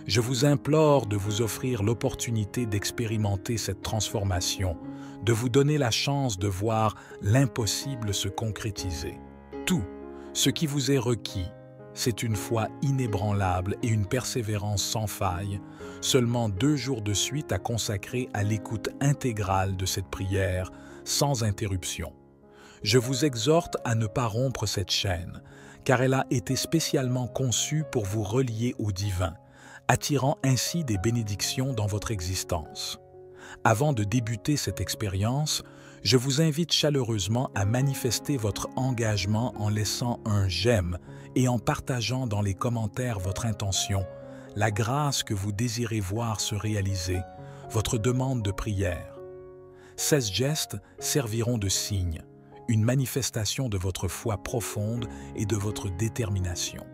Je vous implore de vous offrir l'opportunité d'expérimenter cette transformation, de vous donner la chance de voir l'impossible se concrétiser. Tout ce qui vous est requis, c'est une foi inébranlable et une persévérance sans faille, seulement 2 jours de suite à consacrer à l'écoute intégrale de cette prière, sans interruption. Je vous exhorte à ne pas rompre cette chaîne, car elle a été spécialement conçue pour vous relier au divin, attirant ainsi des bénédictions dans votre existence. Avant de débuter cette expérience, je vous invite chaleureusement à manifester votre engagement en laissant un j'aime et en partageant dans les commentaires votre intention, la grâce que vous désirez voir se réaliser, votre demande de prière. 16 gestes serviront de signe, une manifestation de votre foi profonde et de votre détermination.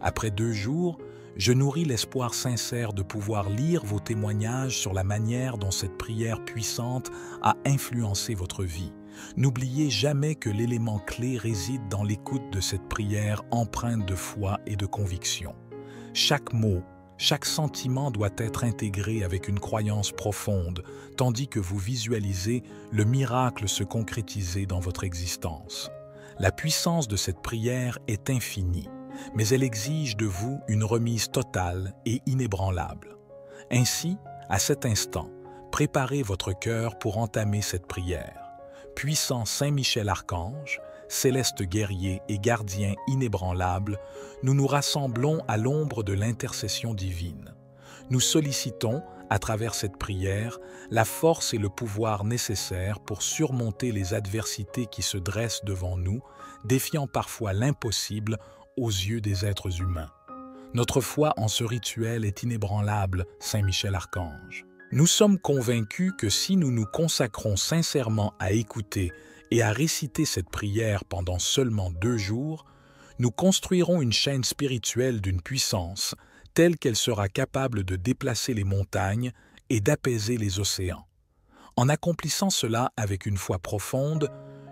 Après 2 jours, je nourris l'espoir sincère de pouvoir lire vos témoignages sur la manière dont cette prière puissante a influencé votre vie. N'oubliez jamais que l'élément clé réside dans l'écoute de cette prière empreinte de foi et de conviction. Chaque mot, chaque sentiment doit être intégré avec une croyance profonde, tandis que vous visualisez le miracle se concrétiser dans votre existence. La puissance de cette prière est infinie, mais elle exige de vous une remise totale et inébranlable. Ainsi, à cet instant, préparez votre cœur pour entamer cette prière. Puissant Saint Michel Archange, céleste guerrier et gardien inébranlable, nous nous rassemblons à l'ombre de l'intercession divine. Nous sollicitons, à travers cette prière, la force et le pouvoir nécessaires pour surmonter les adversités qui se dressent devant nous, défiant parfois l'impossible aux yeux des êtres humains. Notre foi en ce rituel est inébranlable, Saint Michel Archange. Nous sommes convaincus que si nous nous consacrons sincèrement à écouter et à réciter cette prière pendant seulement 2 jours, nous construirons une chaîne spirituelle d'une puissance telle qu'elle sera capable de déplacer les montagnes et d'apaiser les océans. En accomplissant cela avec une foi profonde,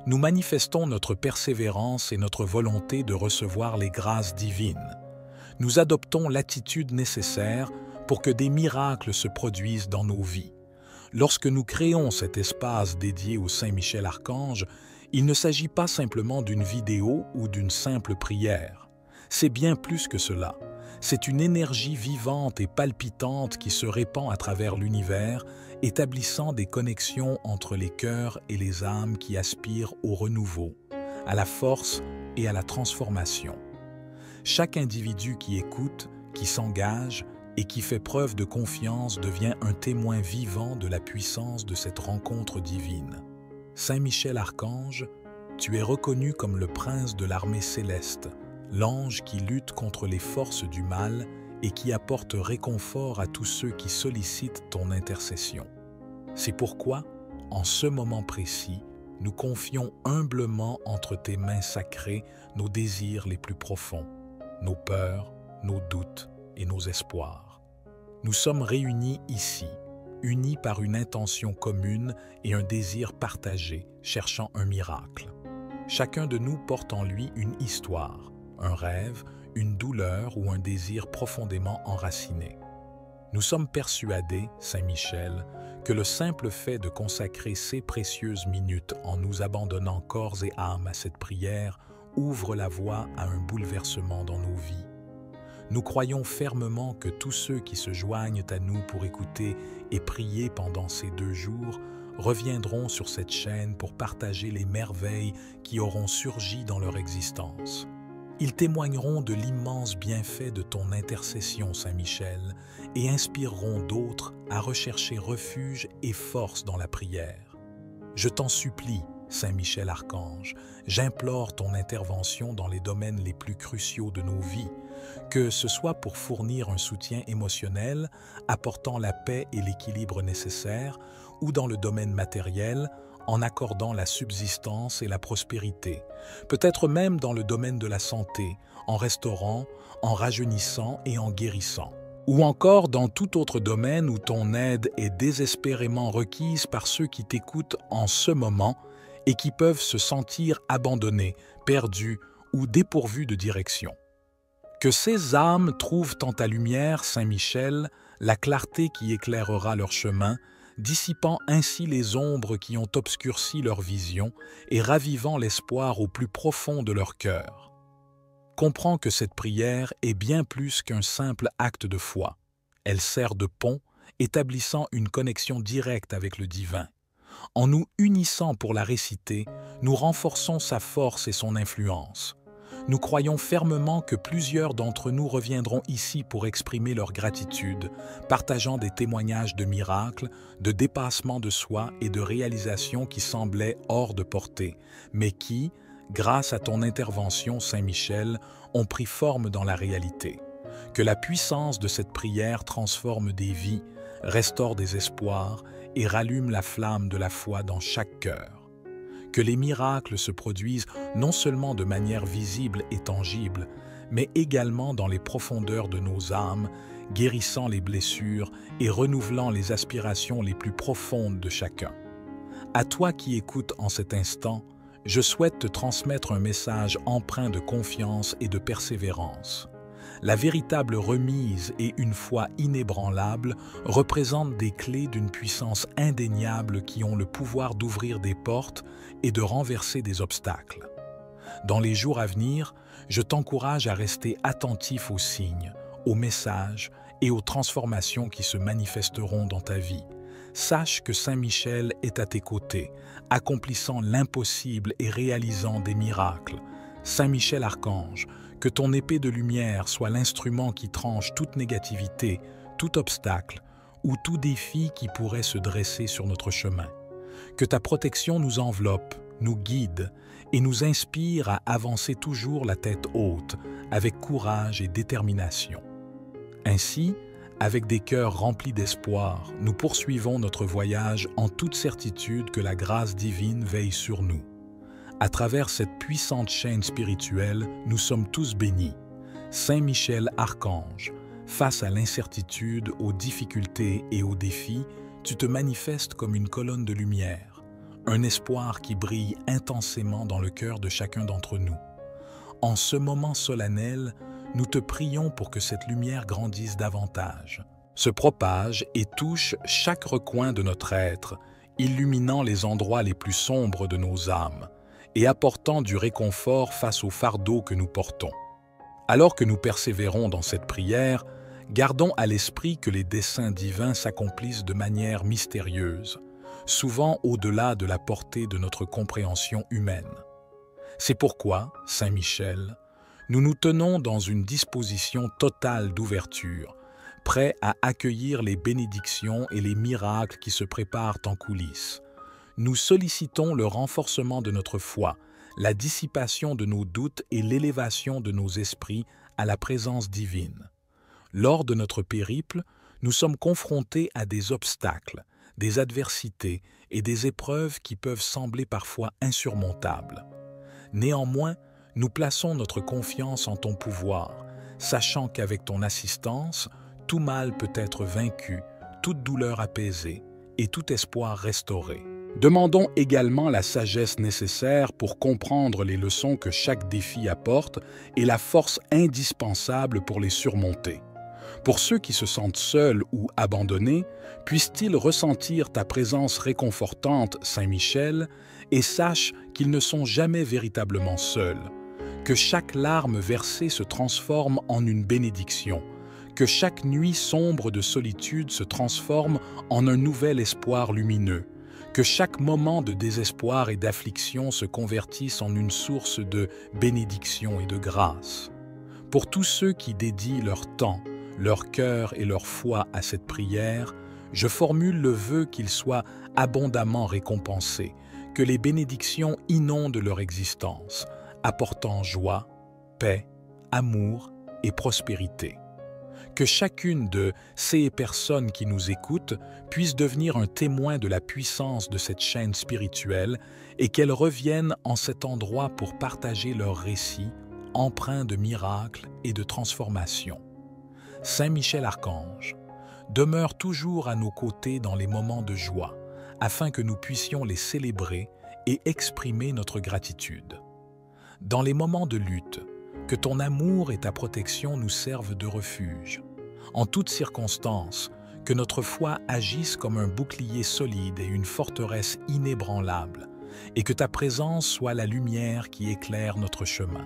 nous manifestons notre persévérance et notre volonté de recevoir les grâces divines. Nous adoptons l'attitude nécessaire pour que des miracles se produisent dans nos vies. Lorsque nous créons cet espace dédié au Saint Michel Archange, il ne s'agit pas simplement d'une vidéo ou d'une simple prière. C'est bien plus que cela. C'est une énergie vivante et palpitante qui se répand à travers l'univers, établissant des connexions entre les cœurs et les âmes qui aspirent au renouveau, à la force et à la transformation. Chaque individu qui écoute, qui s'engage et qui fait preuve de confiance devient un témoin vivant de la puissance de cette rencontre divine. Saint Michel Archange, tu es reconnu comme le prince de l'armée céleste, l'ange qui lutte contre les forces du mal et qui apporte réconfort à tous ceux qui sollicitent ton intercession. C'est pourquoi, en ce moment précis, nous confions humblement entre tes mains sacrées nos désirs les plus profonds, nos peurs, nos doutes et nos espoirs. Nous sommes réunis ici, unis par une intention commune et un désir partagé, cherchant un miracle. Chacun de nous porte en lui une histoire, un rêve, une douleur ou un désir profondément enraciné. Nous sommes persuadés, Saint Michel, que le simple fait de consacrer ces précieuses minutes en nous abandonnant corps et âme à cette prière ouvre la voie à un bouleversement dans nos vies. Nous croyons fermement que tous ceux qui se joignent à nous pour écouter et prier pendant ces 2 jours reviendront sur cette chaîne pour partager les merveilles qui auront surgi dans leur existence. Ils témoigneront de l'immense bienfait de ton intercession, Saint Michel, et inspireront d'autres à rechercher refuge et force dans la prière. Je t'en supplie, Saint Michel Archange, j'implore ton intervention dans les domaines les plus cruciaux de nos vies, que ce soit pour fournir un soutien émotionnel, apportant la paix et l'équilibre nécessaires, ou dans le domaine matériel, en accordant la subsistance et la prospérité, peut-être même dans le domaine de la santé, en restaurant, en rajeunissant et en guérissant, ou encore dans tout autre domaine où ton aide est désespérément requise par ceux qui t'écoutent en ce moment et qui peuvent se sentir abandonnés, perdus ou dépourvus de direction. Que ces âmes trouvent en ta lumière, Saint Michel, la clarté qui éclairera leur chemin, dissipant ainsi les ombres qui ont obscurci leur vision et ravivant l'espoir au plus profond de leur cœur. Comprends que cette prière est bien plus qu'un simple acte de foi. Elle sert de pont, établissant une connexion directe avec le divin. En nous unissant pour la réciter, nous renforçons sa force et son influence. Nous croyons fermement que plusieurs d'entre nous reviendront ici pour exprimer leur gratitude, partageant des témoignages de miracles, de dépassement de soi et de réalisations qui semblaient hors de portée, mais qui, grâce à ton intervention, Saint Michel, ont pris forme dans la réalité. Que la puissance de cette prière transforme des vies, restaure des espoirs et rallume la flamme de la foi dans chaque cœur. Que les miracles se produisent non seulement de manière visible et tangible, mais également dans les profondeurs de nos âmes, guérissant les blessures et renouvelant les aspirations les plus profondes de chacun. À toi qui écoutes en cet instant, je souhaite te transmettre un message empreint de confiance et de persévérance. La véritable remise et une foi inébranlable représentent des clés d'une puissance indéniable qui ont le pouvoir d'ouvrir des portes et de renverser des obstacles. Dans les jours à venir, je t'encourage à rester attentif aux signes, aux messages et aux transformations qui se manifesteront dans ta vie. Sache que Saint Michel est à tes côtés, accomplissant l'impossible et réalisant des miracles. Saint Michel Archange, que ton épée de lumière soit l'instrument qui tranche toute négativité, tout obstacle ou tout défi qui pourrait se dresser sur notre chemin. Que ta protection nous enveloppe, nous guide et nous inspire à avancer toujours la tête haute, avec courage et détermination. Ainsi, avec des cœurs remplis d'espoir, nous poursuivons notre voyage en toute certitude que la grâce divine veille sur nous. À travers cette puissante chaîne spirituelle, nous sommes tous bénis. Saint Michel Archange, face à l'incertitude, aux difficultés et aux défis, tu te manifestes comme une colonne de lumière, un espoir qui brille intensément dans le cœur de chacun d'entre nous. En ce moment solennel, nous te prions pour que cette lumière grandisse davantage, se propage et touche chaque recoin de notre être, illuminant les endroits les plus sombres de nos âmes et apportant du réconfort face au fardeau que nous portons. Alors que nous persévérons dans cette prière, gardons à l'esprit que les desseins divins s'accomplissent de manière mystérieuse, souvent au-delà de la portée de notre compréhension humaine. C'est pourquoi, Saint Michel, nous nous tenons dans une disposition totale d'ouverture, prêts à accueillir les bénédictions et les miracles qui se préparent en coulisses. Nous sollicitons le renforcement de notre foi, la dissipation de nos doutes et l'élévation de nos esprits à la présence divine. Lors de notre périple, nous sommes confrontés à des obstacles, des adversités et des épreuves qui peuvent sembler parfois insurmontables. Néanmoins, nous plaçons notre confiance en ton pouvoir, sachant qu'avec ton assistance, tout mal peut être vaincu, toute douleur apaisée et tout espoir restauré. Demandons également la sagesse nécessaire pour comprendre les leçons que chaque défi apporte et la force indispensable pour les surmonter. Pour ceux qui se sentent seuls ou abandonnés, puissent-ils ressentir ta présence réconfortante, Saint Michel, et sachent qu'ils ne sont jamais véritablement seuls, que chaque larme versée se transforme en une bénédiction, que chaque nuit sombre de solitude se transforme en un nouvel espoir lumineux, que chaque moment de désespoir et d'affliction se convertisse en une source de bénédiction et de grâce. Pour tous ceux qui dédient leur temps, leur cœur et leur foi à cette prière, je formule le vœu qu'ils soient abondamment récompensés, que les bénédictions inondent leur existence, apportant joie, paix, amour et prospérité. Que chacune de ces personnes qui nous écoutent puisse devenir un témoin de la puissance de cette chaîne spirituelle et qu'elles reviennent en cet endroit pour partager leurs récits, empreints de miracles et de transformations. Saint Michel Archange, demeure toujours à nos côtés dans les moments de joie, afin que nous puissions les célébrer et exprimer notre gratitude. Dans les moments de lutte, que ton amour et ta protection nous servent de refuge. En toutes circonstances, que notre foi agisse comme un bouclier solide et une forteresse inébranlable, et que ta présence soit la lumière qui éclaire notre chemin.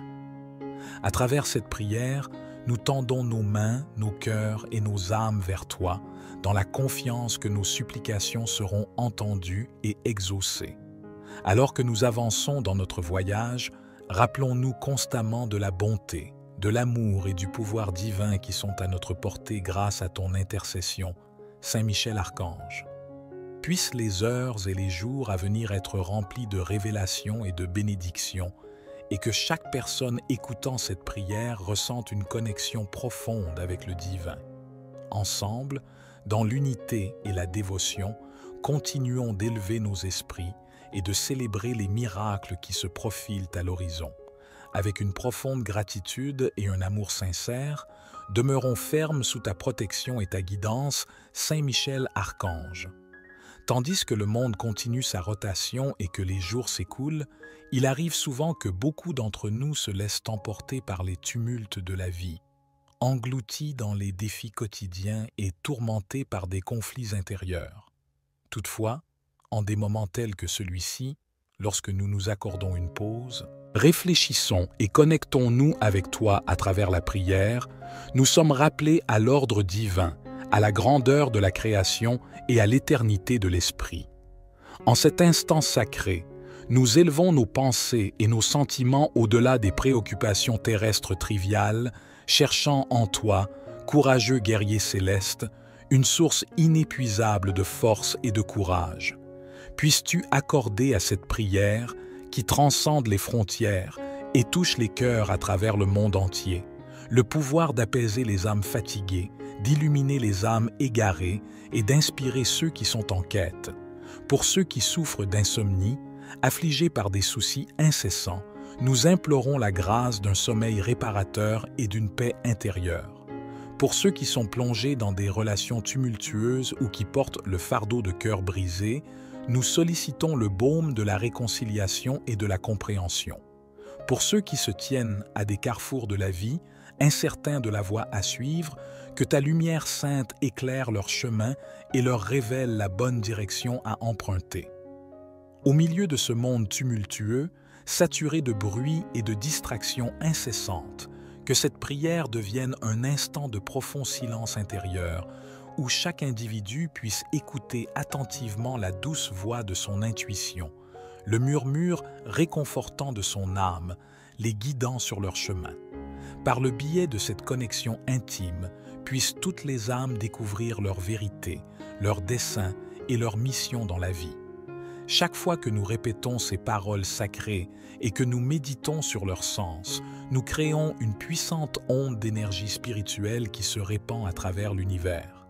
À travers cette prière, nous tendons nos mains, nos cœurs et nos âmes vers toi, dans la confiance que nos supplications seront entendues et exaucées. Alors que nous avançons dans notre voyage, rappelons-nous constamment de la bonté, de l'amour et du pouvoir divin qui sont à notre portée grâce à ton intercession, Saint Michel Archange. Puissent les heures et les jours à venir être remplis de révélations et de bénédictions, et que chaque personne écoutant cette prière ressente une connexion profonde avec le divin. Ensemble, dans l'unité et la dévotion, continuons d'élever nos esprits et de célébrer les miracles qui se profilent à l'horizon. Avec une profonde gratitude et un amour sincère, demeurons fermes sous ta protection et ta guidance, Saint Michel Archange. Tandis que le monde continue sa rotation et que les jours s'écoulent, il arrive souvent que beaucoup d'entre nous se laissent emporter par les tumultes de la vie, engloutis dans les défis quotidiens et tourmentés par des conflits intérieurs. Toutefois, en des moments tels que celui-ci, lorsque nous nous accordons une pause, réfléchissons et connectons-nous avec toi à travers la prière, nous sommes rappelés à l'ordre divin, à la grandeur de la création et à l'éternité de l'esprit. En cet instant sacré, nous élevons nos pensées et nos sentiments au-delà des préoccupations terrestres triviales, cherchant en toi, courageux guerrier céleste, une source inépuisable de force et de courage. Puisses-tu accorder à cette prière, qui transcende les frontières et touche les cœurs à travers le monde entier, le pouvoir d'apaiser les âmes fatiguées, d'illuminer les âmes égarées et d'inspirer ceux qui sont en quête. Pour ceux qui souffrent d'insomnie, affligés par des soucis incessants, nous implorons la grâce d'un sommeil réparateur et d'une paix intérieure. Pour ceux qui sont plongés dans des relations tumultueuses ou qui portent le fardeau de cœur brisé, nous sollicitons le baume de la réconciliation et de la compréhension. Pour ceux qui se tiennent à des carrefours de la vie, incertains de la voie à suivre, que ta lumière sainte éclaire leur chemin et leur révèle la bonne direction à emprunter. Au milieu de ce monde tumultueux, saturé de bruit et de distractions incessantes, que cette prière devienne un instant de profond silence intérieur, où chaque individu puisse écouter attentivement la douce voix de son intuition, le murmure réconfortant de son âme, les guidant sur leur chemin. Par le biais de cette connexion intime, puissent toutes les âmes découvrir leur vérité, leur dessein et leur mission dans la vie. Chaque fois que nous répétons ces paroles sacrées et que nous méditons sur leur sens, nous créons une puissante onde d'énergie spirituelle qui se répand à travers l'univers.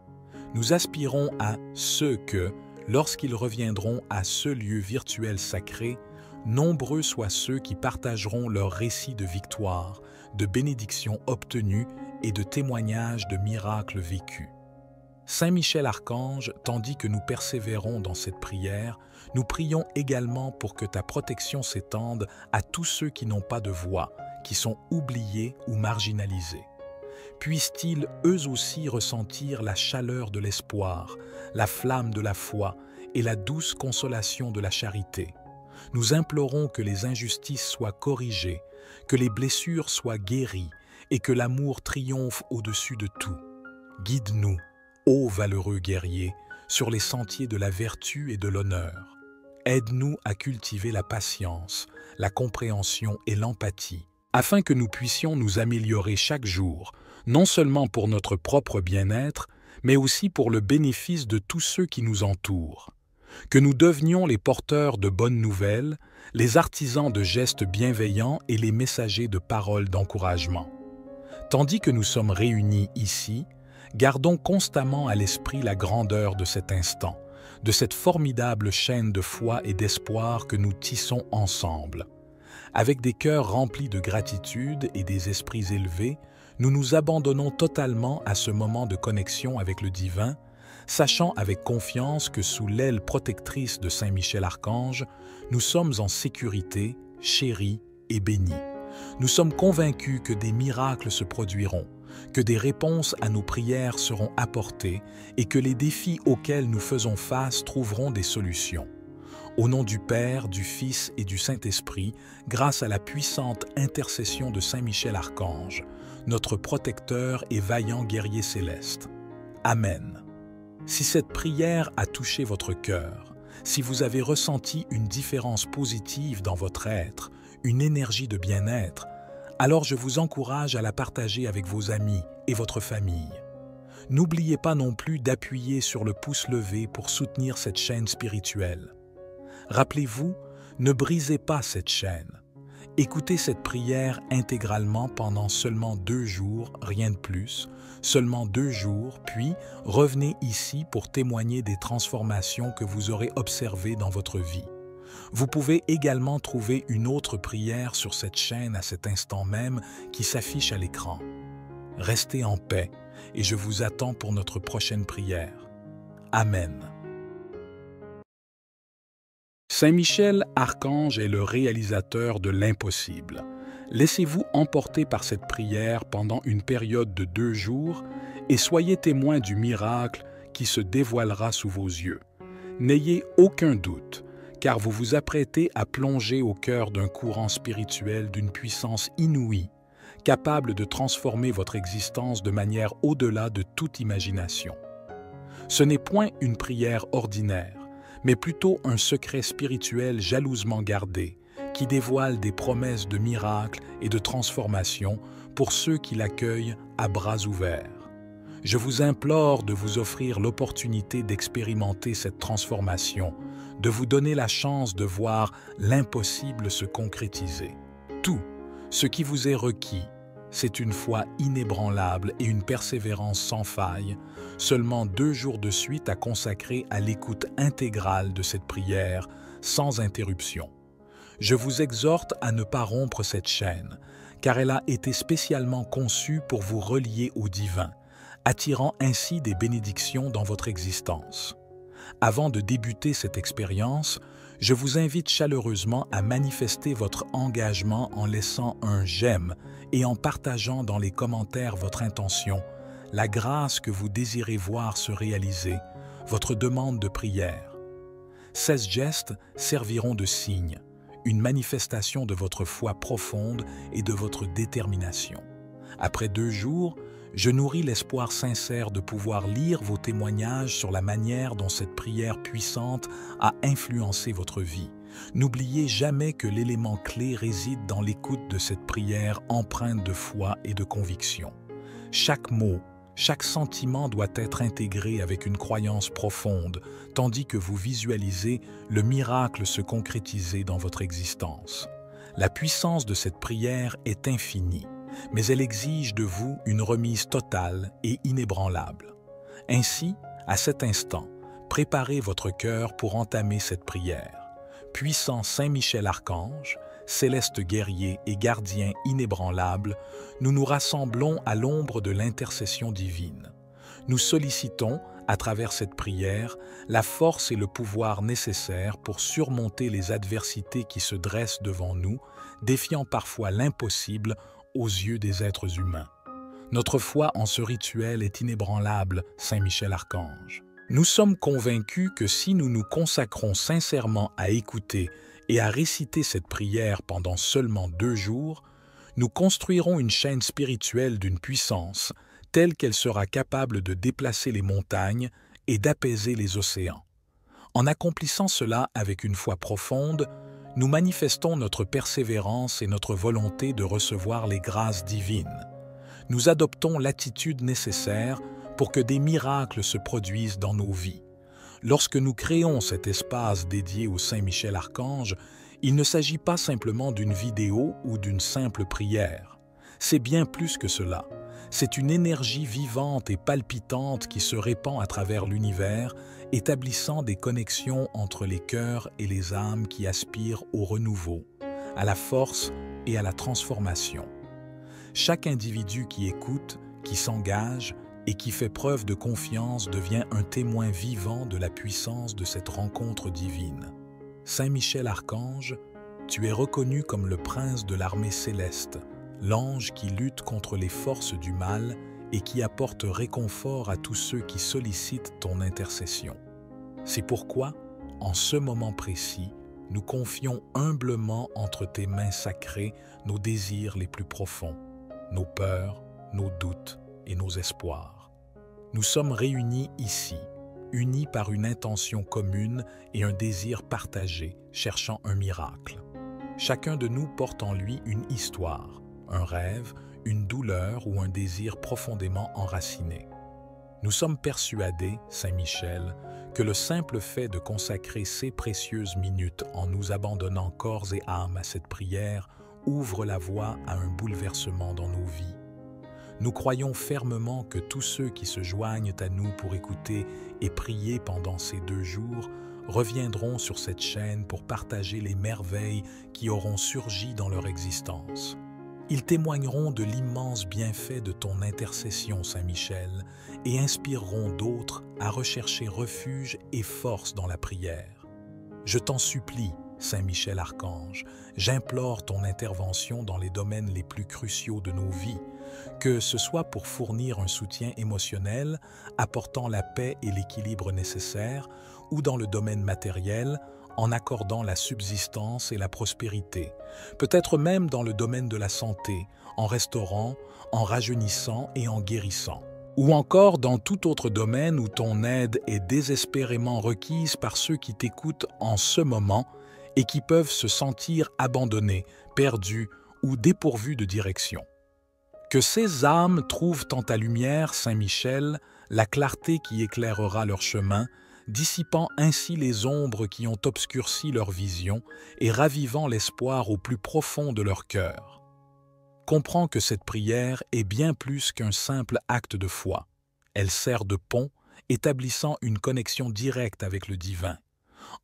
Nous aspirons à ce que, lorsqu'ils reviendront à ce lieu virtuel sacré, nombreux soient ceux qui partageront leurs récits de victoire, de bénédictions obtenues et de témoignages de miracles vécus. Saint Michel Archange, tandis que nous persévérons dans cette prière, nous prions également pour que ta protection s'étende à tous ceux qui n'ont pas de voix, qui sont oubliés ou marginalisés. Puissent-ils eux aussi ressentir la chaleur de l'espoir, la flamme de la foi et la douce consolation de la charité. Nous implorons que les injustices soient corrigées, que les blessures soient guéries et que l'amour triomphe au-dessus de tout. Guide-nous, ô valeureux guerrier, sur les sentiers de la vertu et de l'honneur. Aide-nous à cultiver la patience, la compréhension et l'empathie, afin que nous puissions nous améliorer chaque jour, non seulement pour notre propre bien-être, mais aussi pour le bénéfice de tous ceux qui nous entourent. Que nous devenions les porteurs de bonnes nouvelles, les artisans de gestes bienveillants et les messagers de paroles d'encouragement. Tandis que nous sommes réunis ici, gardons constamment à l'esprit la grandeur de cet instant, de cette formidable chaîne de foi et d'espoir que nous tissons ensemble. Avec des cœurs remplis de gratitude et des esprits élevés, nous nous abandonnons totalement à ce moment de connexion avec le divin, sachant avec confiance que sous l'aile protectrice de Saint Michel Archange, nous sommes en sécurité, chéris et bénis. Nous sommes convaincus que des miracles se produiront, que des réponses à nos prières seront apportées et que les défis auxquels nous faisons face trouveront des solutions. Au nom du Père, du Fils et du Saint-Esprit, grâce à la puissante intercession de Saint Michel Archange, notre protecteur et vaillant guerrier céleste. Amen. Si cette prière a touché votre cœur, si vous avez ressenti une différence positive dans votre être, une énergie de bien-être, alors je vous encourage à la partager avec vos amis et votre famille. N'oubliez pas non plus d'appuyer sur le pouce levé pour soutenir cette chaîne spirituelle. Rappelez-vous, ne brisez pas cette chaîne. Écoutez cette prière intégralement pendant seulement 2 jours, rien de plus, seulement 2 jours, puis revenez ici pour témoigner des transformations que vous aurez observées dans votre vie. Vous pouvez également trouver une autre prière sur cette chaîne à cet instant même qui s'affiche à l'écran. Restez en paix et je vous attends pour notre prochaine prière. Amen. Saint Michel Archange est le réalisateur de l'impossible. Laissez-vous emporter par cette prière pendant une période de 2 jours et soyez témoin du miracle qui se dévoilera sous vos yeux. N'ayez aucun doute, car vous vous apprêtez à plonger au cœur d'un courant spirituel d'une puissance inouïe, capable de transformer votre existence de manière au-delà de toute imagination. Ce n'est point une prière ordinaire, mais plutôt un secret spirituel jalousement gardé, qui dévoile des promesses de miracles et de transformation pour ceux qui l'accueillent à bras ouverts. Je vous implore de vous offrir l'opportunité d'expérimenter cette transformation, de vous donner la chance de voir l'impossible se concrétiser. Tout ce qui vous est requis, c'est une foi inébranlable et une persévérance sans faille, seulement 2 jours de suite à consacrer à l'écoute intégrale de cette prière, sans interruption. Je vous exhorte à ne pas rompre cette chaîne, car elle a été spécialement conçue pour vous relier au divin, attirant ainsi des bénédictions dans votre existence. Avant de débuter cette expérience, je vous invite chaleureusement à manifester votre engagement en laissant un j'aime et en partageant dans les commentaires votre intention, la grâce que vous désirez voir se réaliser, votre demande de prière. 16 gestes serviront de signe, une manifestation de votre foi profonde et de votre détermination. Après 2 jours, je nourris l'espoir sincère de pouvoir lire vos témoignages sur la manière dont cette prière puissante a influencé votre vie. N'oubliez jamais que l'élément clé réside dans l'écoute de cette prière empreinte de foi et de conviction. Chaque mot, chaque sentiment doit être intégré avec une croyance profonde, tandis que vous visualisez le miracle se concrétiser dans votre existence. La puissance de cette prière est infinie, mais elle exige de vous une remise totale et inébranlable. Ainsi, à cet instant, préparez votre cœur pour entamer cette prière. Puissant Saint Michel Archange, céleste guerrier et gardien inébranlable, nous nous rassemblons à l'ombre de l'intercession divine. Nous sollicitons, à travers cette prière, la force et le pouvoir nécessaires pour surmonter les adversités qui se dressent devant nous, défiant parfois l'impossible aux yeux des êtres humains. Notre foi en ce rituel est inébranlable, Saint Michel Archange. Nous sommes convaincus que si nous nous consacrons sincèrement à écouter et à réciter cette prière pendant seulement 2 jours, nous construirons une chaîne spirituelle d'une puissance telle qu'elle sera capable de déplacer les montagnes et d'apaiser les océans. En accomplissant cela avec une foi profonde, nous manifestons notre persévérance et notre volonté de recevoir les grâces divines. Nous adoptons l'attitude nécessaire pour que des miracles se produisent dans nos vies. Lorsque nous créons cet espace dédié au Saint Michel Archange, il ne s'agit pas simplement d'une vidéo ou d'une simple prière. C'est bien plus que cela. C'est une énergie vivante et palpitante qui se répand à travers l'univers, établissant des connexions entre les cœurs et les âmes qui aspirent au renouveau, à la force et à la transformation. Chaque individu qui écoute, qui s'engage et qui fait preuve de confiance devient un témoin vivant de la puissance de cette rencontre divine. Saint Michel Archange, tu es reconnu comme le prince de l'armée céleste, l'ange qui lutte contre les forces du mal et qui apporte réconfort à tous ceux qui sollicitent ton intercession. C'est pourquoi, en ce moment précis, nous confions humblement entre tes mains sacrées nos désirs les plus profonds, nos peurs, nos doutes et nos espoirs. Nous sommes réunis ici, unis par une intention commune et un désir partagé, cherchant un miracle. Chacun de nous porte en lui une histoire, un rêve, une douleur ou un désir profondément enraciné. Nous sommes persuadés, Saint Michel, que le simple fait de consacrer ces précieuses minutes en nous abandonnant corps et âme à cette prière ouvre la voie à un bouleversement dans nos vies. Nous croyons fermement que tous ceux qui se joignent à nous pour écouter et prier pendant ces 2 jours reviendront sur cette chaîne pour partager les merveilles qui auront surgi dans leur existence. Ils témoigneront de l'immense bienfait de ton intercession, Saint Michel, et inspireront d'autres à rechercher refuge et force dans la prière. Je t'en supplie, Saint Michel Archange, j'implore ton intervention dans les domaines les plus cruciaux de nos vies, que ce soit pour fournir un soutien émotionnel, apportant la paix et l'équilibre nécessaires, ou dans le domaine matériel, en accordant la subsistance et la prospérité, peut-être même dans le domaine de la santé, en restaurant, en rajeunissant et en guérissant, ou encore dans tout autre domaine où ton aide est désespérément requise par ceux qui t'écoutent en ce moment et qui peuvent se sentir abandonnés, perdus ou dépourvus de direction. Que ces âmes trouvent en ta lumière, Saint Michel, la clarté qui éclairera leur chemin, dissipant ainsi les ombres qui ont obscurci leur vision et ravivant l'espoir au plus profond de leur cœur. Comprends que cette prière est bien plus qu'un simple acte de foi. Elle sert de pont, établissant une connexion directe avec le divin.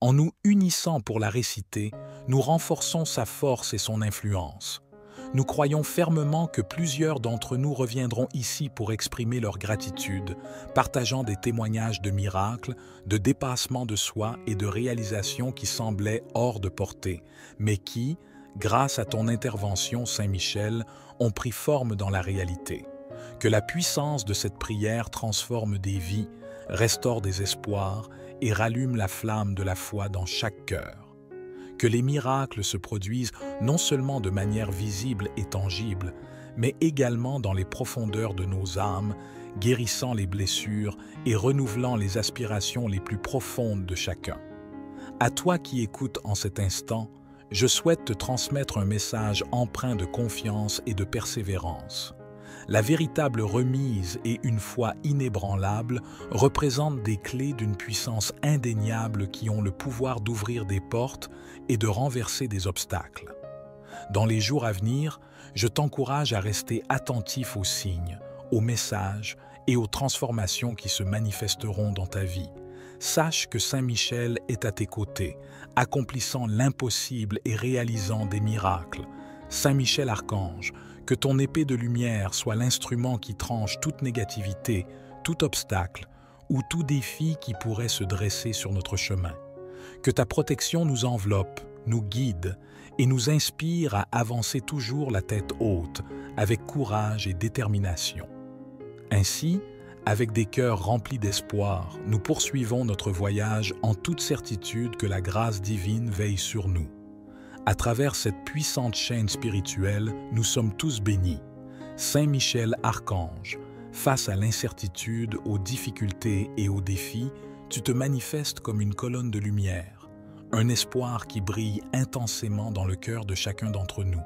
En nous unissant pour la réciter, nous renforçons sa force et son influence. Nous croyons fermement que plusieurs d'entre nous reviendront ici pour exprimer leur gratitude, partageant des témoignages de miracles, de dépassement de soi et de réalisations qui semblaient hors de portée, mais qui, grâce à ton intervention, Saint Michel, ont pris forme dans la réalité. Que la puissance de cette prière transforme des vies, restaure des espoirs et rallume la flamme de la foi dans chaque cœur. Que les miracles se produisent non seulement de manière visible et tangible, mais également dans les profondeurs de nos âmes, guérissant les blessures et renouvelant les aspirations les plus profondes de chacun. À toi qui écoutes en cet instant, je souhaite te transmettre un message empreint de confiance et de persévérance. La véritable remise et une foi inébranlable représentent des clés d'une puissance indéniable qui ont le pouvoir d'ouvrir des portes et de renverser des obstacles. Dans les jours à venir, je t'encourage à rester attentif aux signes, aux messages et aux transformations qui se manifesteront dans ta vie. Sache que Saint Michel est à tes côtés, accomplissant l'impossible et réalisant des miracles. Saint Michel Archange, que ton épée de lumière soit l'instrument qui tranche toute négativité, tout obstacle, ou tout défi qui pourrait se dresser sur notre chemin. Que ta protection nous enveloppe, nous guide et nous inspire à avancer toujours la tête haute, avec courage et détermination. Ainsi, avec des cœurs remplis d'espoir, nous poursuivons notre voyage en toute certitude que la grâce divine veille sur nous. À travers cette puissante chaîne spirituelle, nous sommes tous bénis. Saint Michel Archange, face à l'incertitude, aux difficultés et aux défis, tu te manifestes comme une colonne de lumière, un espoir qui brille intensément dans le cœur de chacun d'entre nous.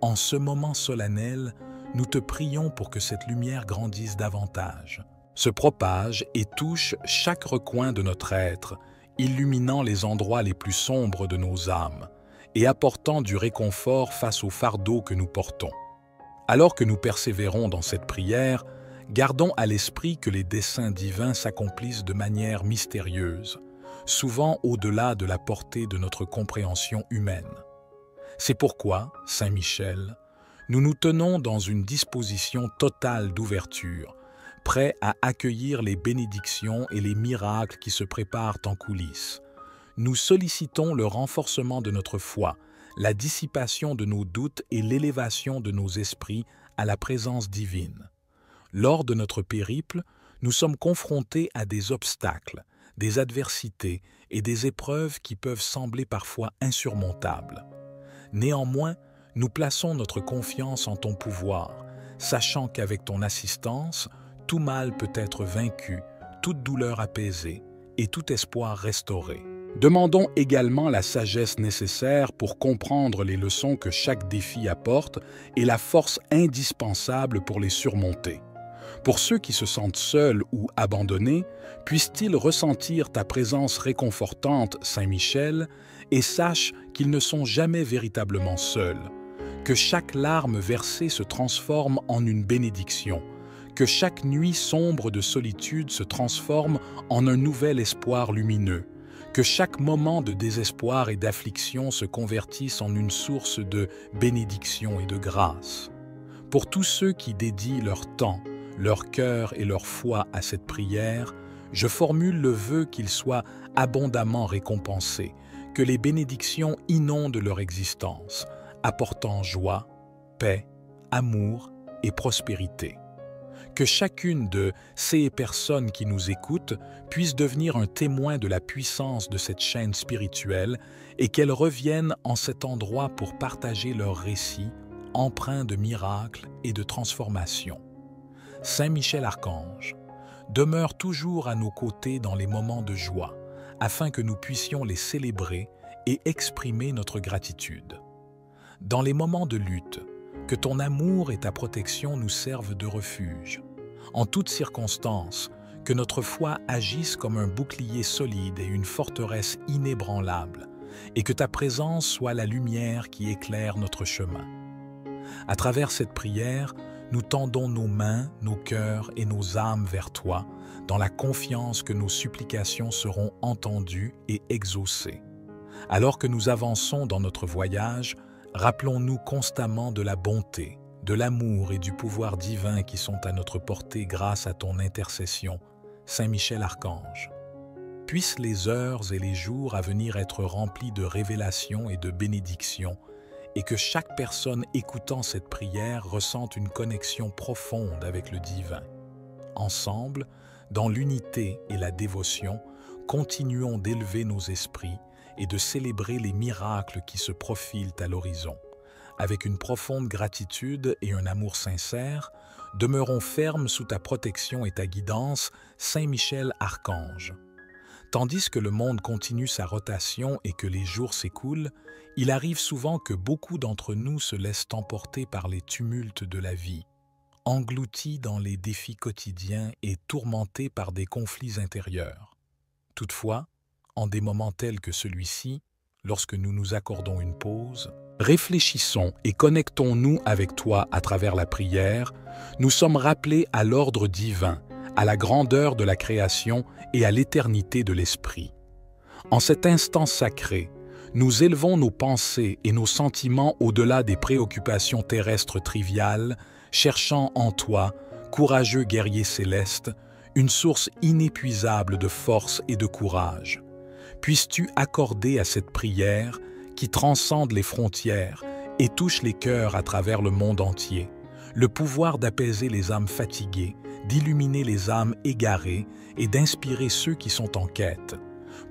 En ce moment solennel, nous te prions pour que cette lumière grandisse davantage, se propage et touche chaque recoin de notre être, illuminant les endroits les plus sombres de nos âmes et apportant du réconfort face au fardeau que nous portons. Alors que nous persévérons dans cette prière, gardons à l'esprit que les desseins divins s'accomplissent de manière mystérieuse, souvent au-delà de la portée de notre compréhension humaine. C'est pourquoi, Saint Michel, nous nous tenons dans une disposition totale d'ouverture, prêts à accueillir les bénédictions et les miracles qui se préparent en coulisses. Nous sollicitons le renforcement de notre foi, la dissipation de nos doutes et l'élévation de nos esprits à la présence divine. Lors de notre périple, nous sommes confrontés à des obstacles, des adversités et des épreuves qui peuvent sembler parfois insurmontables. Néanmoins, nous plaçons notre confiance en ton pouvoir, sachant qu'avec ton assistance, tout mal peut être vaincu, toute douleur apaisée et tout espoir restauré. Demandons également la sagesse nécessaire pour comprendre les leçons que chaque défi apporte et la force indispensable pour les surmonter. Pour ceux qui se sentent seuls ou abandonnés, puissent-ils ressentir ta présence réconfortante, Saint Michel, et sachent qu'ils ne sont jamais véritablement seuls, que chaque larme versée se transforme en une bénédiction, que chaque nuit sombre de solitude se transforme en un nouvel espoir lumineux, que chaque moment de désespoir et d'affliction se convertisse en une source de bénédiction et de grâce. Pour tous ceux qui dédient leur temps, leur cœur et leur foi à cette prière, je formule le vœu qu'ils soient abondamment récompensés, que les bénédictions inondent leur existence, apportant joie, paix, amour et prospérité. Que chacune de ces personnes qui nous écoutent puisse devenir un témoin de la puissance de cette chaîne spirituelle et qu'elles reviennent en cet endroit pour partager leurs récits empreints de miracles et de transformations. Saint Michel Archange, demeure toujours à nos côtés dans les moments de joie, afin que nous puissions les célébrer et exprimer notre gratitude. Dans les moments de lutte, que ton amour et ta protection nous servent de refuge. En toutes circonstances, que notre foi agisse comme un bouclier solide et une forteresse inébranlable, et que ta présence soit la lumière qui éclaire notre chemin. À travers cette prière, nous tendons nos mains, nos cœurs et nos âmes vers toi, dans la confiance que nos supplications seront entendues et exaucées. Alors que nous avançons dans notre voyage, rappelons-nous constamment de la bonté, de l'amour et du pouvoir divin qui sont à notre portée grâce à ton intercession, Saint Michel Archange. Puissent les heures et les jours à venir être remplis de révélations et de bénédictions, et que chaque personne écoutant cette prière ressente une connexion profonde avec le divin. Ensemble, dans l'unité et la dévotion, continuons d'élever nos esprits et de célébrer les miracles qui se profilent à l'horizon. Avec une profonde gratitude et un amour sincère, demeurons fermes sous ta protection et ta guidance, Saint Michel Archange. Tandis que le monde continue sa rotation et que les jours s'écoulent, il arrive souvent que beaucoup d'entre nous se laissent emporter par les tumultes de la vie, engloutis dans les défis quotidiens et tourmentés par des conflits intérieurs. Toutefois, en des moments tels que celui-ci, lorsque nous nous accordons une pause, réfléchissons et connectons-nous avec toi à travers la prière, nous sommes rappelés à l'ordre divin, à la grandeur de la création et à l'éternité de l'esprit. En cet instant sacré, nous élevons nos pensées et nos sentiments au-delà des préoccupations terrestres triviales, cherchant en toi, courageux guerrier céleste, une source inépuisable de force et de courage. Puisses-tu accorder à cette prière, qui transcende les frontières et touche les cœurs à travers le monde entier, le pouvoir d'apaiser les âmes fatiguées, d'illuminer les âmes égarées et d'inspirer ceux qui sont en quête.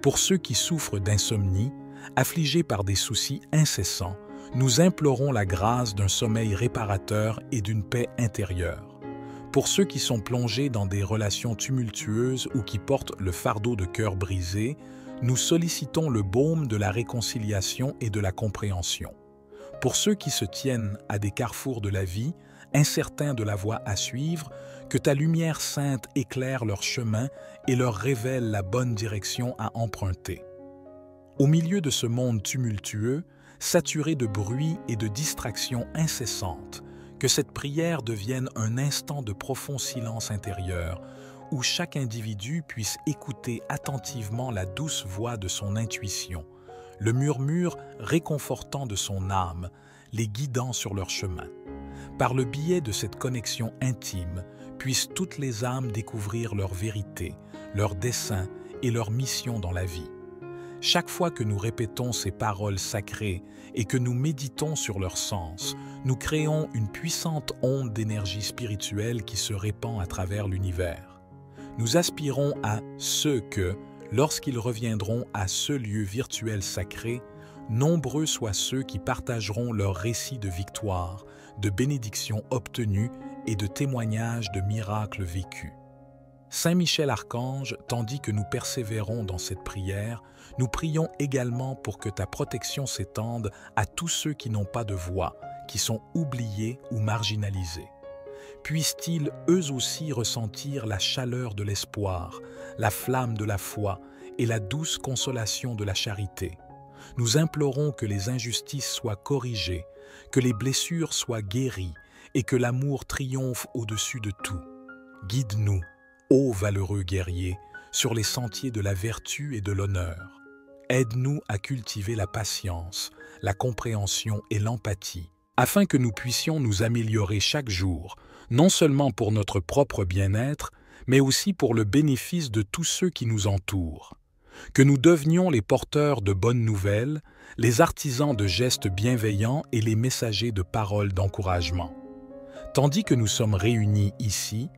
Pour ceux qui souffrent d'insomnie, affligés par des soucis incessants, nous implorons la grâce d'un sommeil réparateur et d'une paix intérieure. Pour ceux qui sont plongés dans des relations tumultueuses ou qui portent le fardeau de cœur brisé, nous sollicitons le baume de la réconciliation et de la compréhension. Pour ceux qui se tiennent à des carrefours de la vie, incertains de la voie à suivre, que ta lumière sainte éclaire leur chemin et leur révèle la bonne direction à emprunter. Au milieu de ce monde tumultueux, saturé de bruit et de distractions incessantes, que cette prière devienne un instant de profond silence intérieur, où chaque individu puisse écouter attentivement la douce voix de son intuition, le murmure réconfortant de son âme, les guidant sur leur chemin. Par le biais de cette connexion intime, puissent toutes les âmes découvrir leur vérité, leur dessein et leur mission dans la vie. Chaque fois que nous répétons ces paroles sacrées et que nous méditons sur leur sens, nous créons une puissante onde d'énergie spirituelle qui se répand à travers l'univers. Nous aspirons à ce que, lorsqu'ils reviendront à ce lieu virtuel sacré, nombreux soient ceux qui partageront leurs récits de victoire, de bénédictions obtenues et de témoignages de miracles vécus. Saint Michel Archange, tandis que nous persévérons dans cette prière, nous prions également pour que ta protection s'étende à tous ceux qui n'ont pas de voix, qui sont oubliés ou marginalisés. Puissent-ils eux aussi ressentir la chaleur de l'espoir, la flamme de la foi et la douce consolation de la charité. Nous implorons que les injustices soient corrigées, que les blessures soient guéries et que l'amour triomphe au-dessus de tout. Guide-nous, ô valeureux guerrier, sur les sentiers de la vertu et de l'honneur. Aide-nous à cultiver la patience, la compréhension et l'empathie, afin que nous puissions nous améliorer chaque jour, non seulement pour notre propre bien-être, mais aussi pour le bénéfice de tous ceux qui nous entourent. Que nous devenions les porteurs de bonnes nouvelles, les artisans de gestes bienveillants et les messagers de paroles d'encouragement. Tandis que nous sommes réunis ici,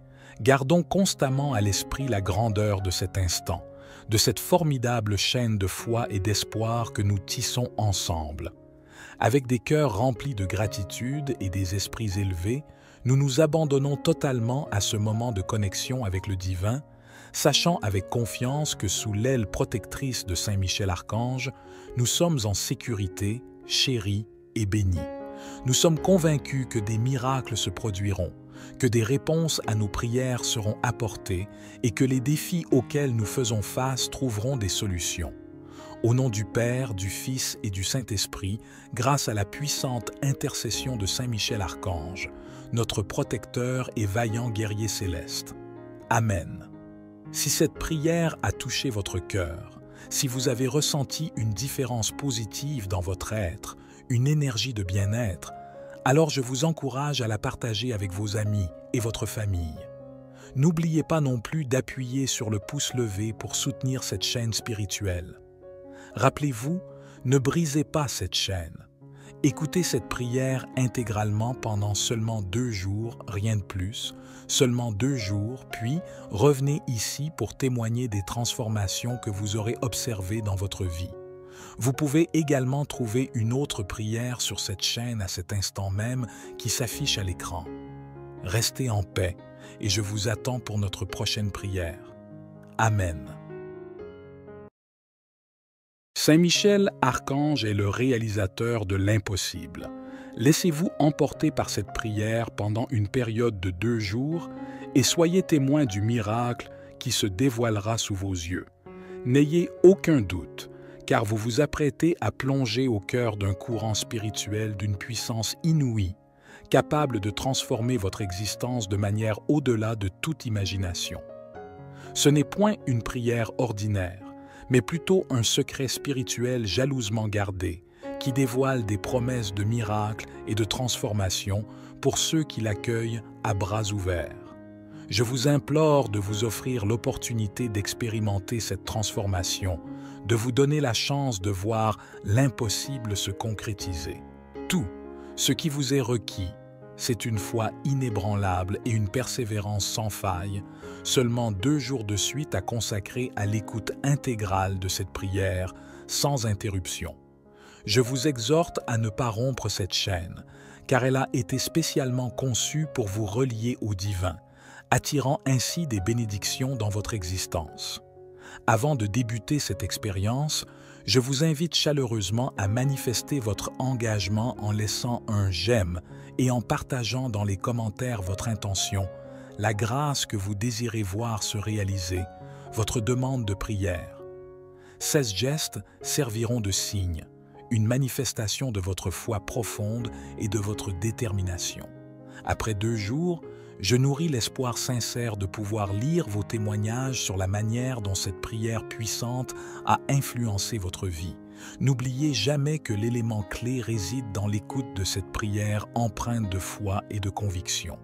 gardons constamment à l'esprit la grandeur de cet instant, de cette formidable chaîne de foi et d'espoir que nous tissons ensemble. Avec des cœurs remplis de gratitude et des esprits élevés, nous nous abandonnons totalement à ce moment de connexion avec le divin, sachant avec confiance que sous l'aile protectrice de Saint Michel Archange, nous sommes en sécurité, chéris et bénis. Nous sommes convaincus que des miracles se produiront, que des réponses à nos prières seront apportées et que les défis auxquels nous faisons face trouveront des solutions. Au nom du Père, du Fils et du Saint-Esprit, grâce à la puissante intercession de Saint Michel Archange, notre protecteur et vaillant guerrier céleste. Amen. Si cette prière a touché votre cœur, si vous avez ressenti une différence positive dans votre être, une énergie de bien-être, alors je vous encourage à la partager avec vos amis et votre famille. N'oubliez pas non plus d'appuyer sur le pouce levé pour soutenir cette chaîne spirituelle. Rappelez-vous, ne brisez pas cette chaîne. Écoutez cette prière intégralement pendant seulement 2 jours, rien de plus, seulement 2 jours, puis revenez ici pour témoigner des transformations que vous aurez observées dans votre vie. Vous pouvez également trouver une autre prière sur cette chaîne à cet instant même qui s'affiche à l'écran. Restez en paix et je vous attends pour notre prochaine prière. Amen. Saint Michel Archange est le réalisateur de l'impossible. Laissez-vous emporter par cette prière pendant une période de 2 jours et soyez témoins du miracle qui se dévoilera sous vos yeux. N'ayez aucun doute, car vous vous apprêtez à plonger au cœur d'un courant spirituel d'une puissance inouïe, capable de transformer votre existence de manière au-delà de toute imagination. Ce n'est point une prière ordinaire, mais plutôt un secret spirituel jalousement gardé, qui dévoile des promesses de miracles et de transformation pour ceux qui l'accueillent à bras ouverts. Je vous implore de vous offrir l'opportunité d'expérimenter cette transformation, de vous donner la chance de voir l'impossible se concrétiser. Tout ce qui vous est requis, c'est une foi inébranlable et une persévérance sans faille, seulement 2 jours de suite à consacrer à l'écoute intégrale de cette prière, sans interruption. Je vous exhorte à ne pas rompre cette chaîne, car elle a été spécialement conçue pour vous relier au divin, attirant ainsi des bénédictions dans votre existence. Avant de débuter cette expérience, je vous invite chaleureusement à manifester votre engagement en laissant un j'aime et en partageant dans les commentaires votre intention, la grâce que vous désirez voir se réaliser, votre demande de prière. 16 gestes serviront de signe, une manifestation de votre foi profonde et de votre détermination. Après 2 jours, je nourris l'espoir sincère de pouvoir lire vos témoignages sur la manière dont cette prière puissante a influencé votre vie. N'oubliez jamais que l'élément clé réside dans l'écoute de cette prière empreinte de foi et de conviction.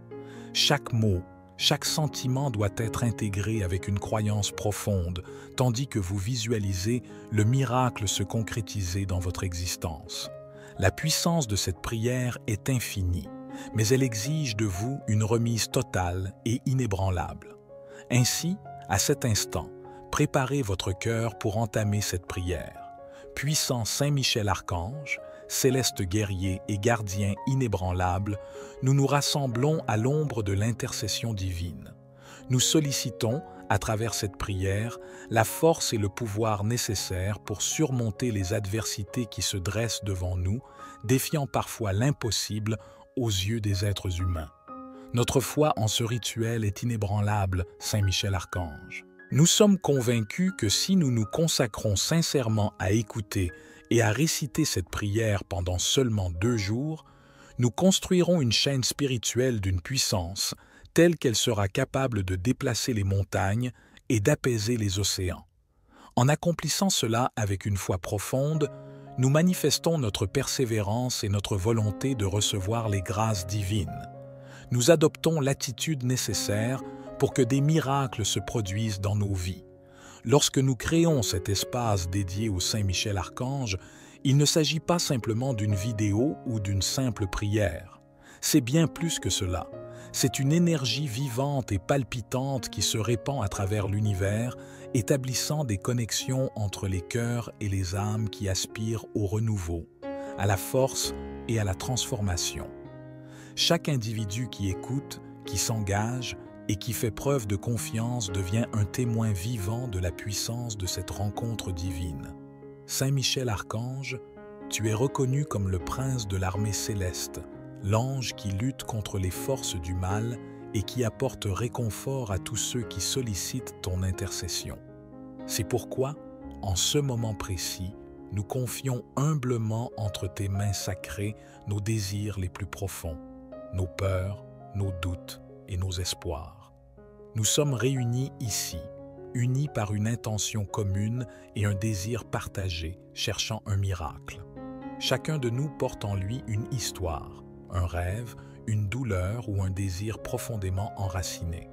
Chaque mot, chaque sentiment doit être intégré avec une croyance profonde, tandis que vous visualisez le miracle se concrétiser dans votre existence. La puissance de cette prière est infinie, mais elle exige de vous une remise totale et inébranlable. Ainsi, à cet instant, préparez votre cœur pour entamer cette prière. Puissant Saint Michel Archange, céleste guerrier et gardien inébranlable, nous nous rassemblons à l'ombre de l'intercession divine. Nous sollicitons, à travers cette prière, la force et le pouvoir nécessaires pour surmonter les adversités qui se dressent devant nous, défiant parfois l'impossible aux yeux des êtres humains. Notre foi en ce rituel est inébranlable, Saint Michel Archange. Nous sommes convaincus que si nous nous consacrons sincèrement à écouter et à réciter cette prière pendant seulement 2 jours, nous construirons une chaîne spirituelle d'une puissance telle qu'elle sera capable de déplacer les montagnes et d'apaiser les océans. En accomplissant cela avec une foi profonde, nous manifestons notre persévérance et notre volonté de recevoir les grâces divines. Nous adoptons l'attitude nécessaire pour que des miracles se produisent dans nos vies. Lorsque nous créons cet espace dédié au Saint Michel Archange, il ne s'agit pas simplement d'une vidéo ou d'une simple prière. C'est bien plus que cela. C'est une énergie vivante et palpitante qui se répand à travers l'univers, établissant des connexions entre les cœurs et les âmes qui aspirent au renouveau, à la force et à la transformation. Chaque individu qui écoute, qui s'engage et qui fait preuve de confiance devient un témoin vivant de la puissance de cette rencontre divine. Saint Michel Archange, tu es reconnu comme le prince de l'armée céleste, l'ange qui lutte contre les forces du mal et qui apporte réconfort à tous ceux qui sollicitent ton intercession. C'est pourquoi, en ce moment précis, nous confions humblement entre tes mains sacrées nos désirs les plus profonds, nos peurs, nos doutes et nos espoirs. Nous sommes réunis ici, unis par une intention commune et un désir partagé, cherchant un miracle. Chacun de nous porte en lui une histoire, un rêve, une douleur ou un désir profondément enraciné.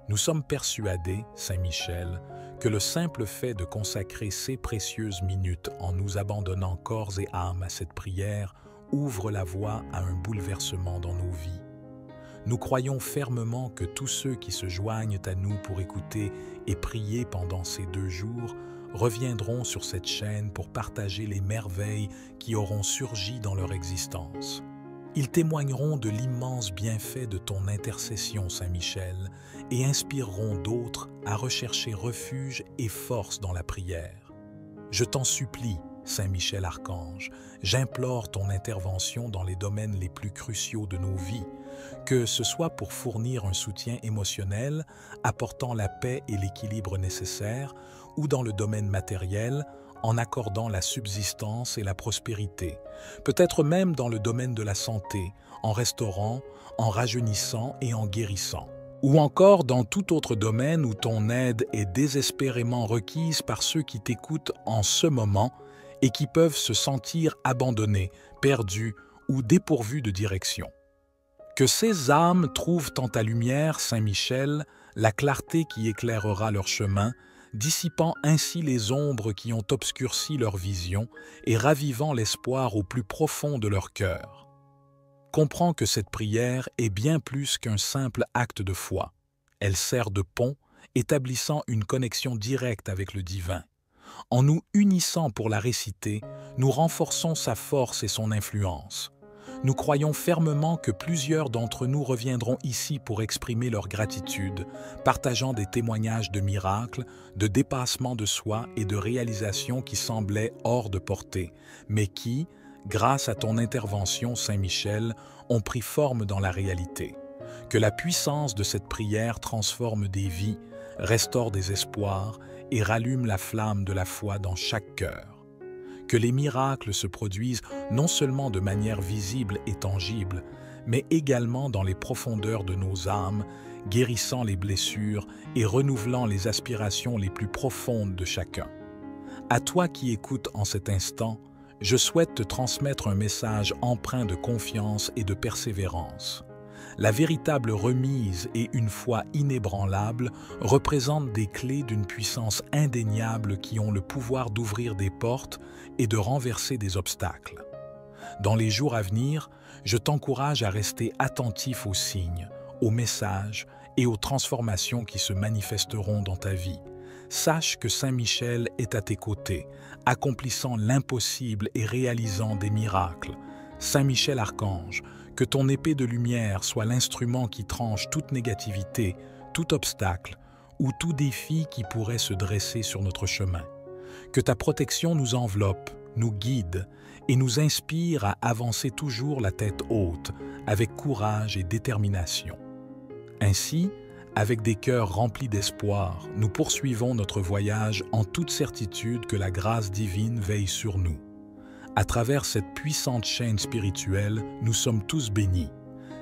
Nous sommes persuadés, Saint Michel, que le simple fait de consacrer ces précieuses minutes en nous abandonnant corps et âme à cette prière ouvre la voie à un bouleversement dans nos vies. Nous croyons fermement que tous ceux qui se joignent à nous pour écouter et prier pendant ces 2 jours reviendront sur cette chaîne pour partager les merveilles qui auront surgi dans leur existence. Ils témoigneront de l'immense bienfait de ton intercession, Saint Michel, et inspireront d'autres à rechercher refuge et force dans la prière. Je t'en supplie, Saint Michel Archange, j'implore ton intervention dans les domaines les plus cruciaux de nos vies, que ce soit pour fournir un soutien émotionnel, apportant la paix et l'équilibre nécessaires, ou dans le domaine matériel, en accordant la subsistance et la prospérité, peut-être même dans le domaine de la santé, en restaurant, en rajeunissant et en guérissant, ou encore dans tout autre domaine où ton aide est désespérément requise par ceux qui t'écoutent en ce moment et qui peuvent se sentir abandonnés, perdus ou dépourvus de direction. Que ces âmes trouvent en ta lumière, Saint Michel, la clarté qui éclairera leur chemin, dissipant ainsi les ombres qui ont obscurci leur vision et ravivant l'espoir au plus profond de leur cœur. Comprends que cette prière est bien plus qu'un simple acte de foi. Elle sert de pont, établissant une connexion directe avec le divin. En nous unissant pour la réciter, nous renforçons sa force et son influence. Nous croyons fermement que plusieurs d'entre nous reviendront ici pour exprimer leur gratitude, partageant des témoignages de miracles, de dépassement de soi et de réalisations qui semblaient hors de portée, mais qui, grâce à ton intervention, Saint Michel, ont pris forme dans la réalité. Que la puissance de cette prière transforme des vies, restaure des espoirs et rallume la flamme de la foi dans chaque cœur. Que les miracles se produisent non seulement de manière visible et tangible, mais également dans les profondeurs de nos âmes, guérissant les blessures et renouvelant les aspirations les plus profondes de chacun. À toi qui écoutes en cet instant, je souhaite te transmettre un message empreint de confiance et de persévérance. La véritable remise et une foi inébranlable représentent des clés d'une puissance indéniable qui ont le pouvoir d'ouvrir des portes et de renverser des obstacles. Dans les jours à venir, je t'encourage à rester attentif aux signes, aux messages et aux transformations qui se manifesteront dans ta vie. Sache que Saint Michel est à tes côtés, accomplissant l'impossible et réalisant des miracles. Saint Michel Archange, que ton épée de lumière soit l'instrument qui tranche toute négativité, tout obstacle ou tout défi qui pourrait se dresser sur notre chemin. Que ta protection nous enveloppe, nous guide et nous inspire à avancer toujours la tête haute, avec courage et détermination. Ainsi, avec des cœurs remplis d'espoir, nous poursuivons notre voyage en toute certitude que la grâce divine veille sur nous. À travers cette puissante chaîne spirituelle, nous sommes tous bénis.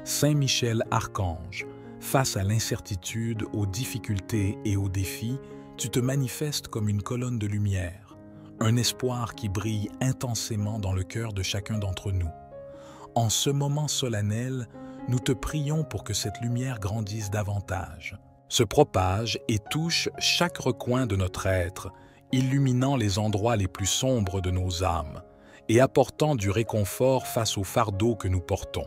Saint Michel Archange, face à l'incertitude, aux difficultés et aux défis, tu te manifestes comme une colonne de lumière, un espoir qui brille intensément dans le cœur de chacun d'entre nous. En ce moment solennel, nous te prions pour que cette lumière grandisse davantage, se propage et touche chaque recoin de notre être, illuminant les endroits les plus sombres de nos âmes et apportant du réconfort face au fardeau que nous portons.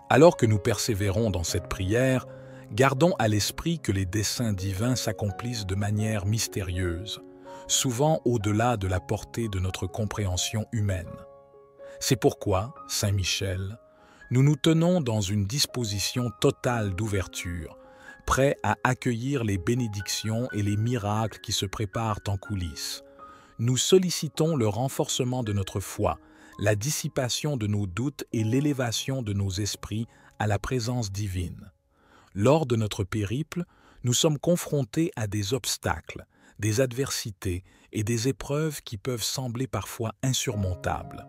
Alors que nous persévérons dans cette prière, gardons à l'esprit que les desseins divins s'accomplissent de manière mystérieuse, souvent au-delà de la portée de notre compréhension humaine. C'est pourquoi, Saint Michel, nous nous tenons dans une disposition totale d'ouverture, prêts à accueillir les bénédictions et les miracles qui se préparent en coulisses. Nous sollicitons le renforcement de notre foi, la dissipation de nos doutes et l'élévation de nos esprits à la présence divine. Lors de notre périple, nous sommes confrontés à des obstacles, des adversités et des épreuves qui peuvent sembler parfois insurmontables.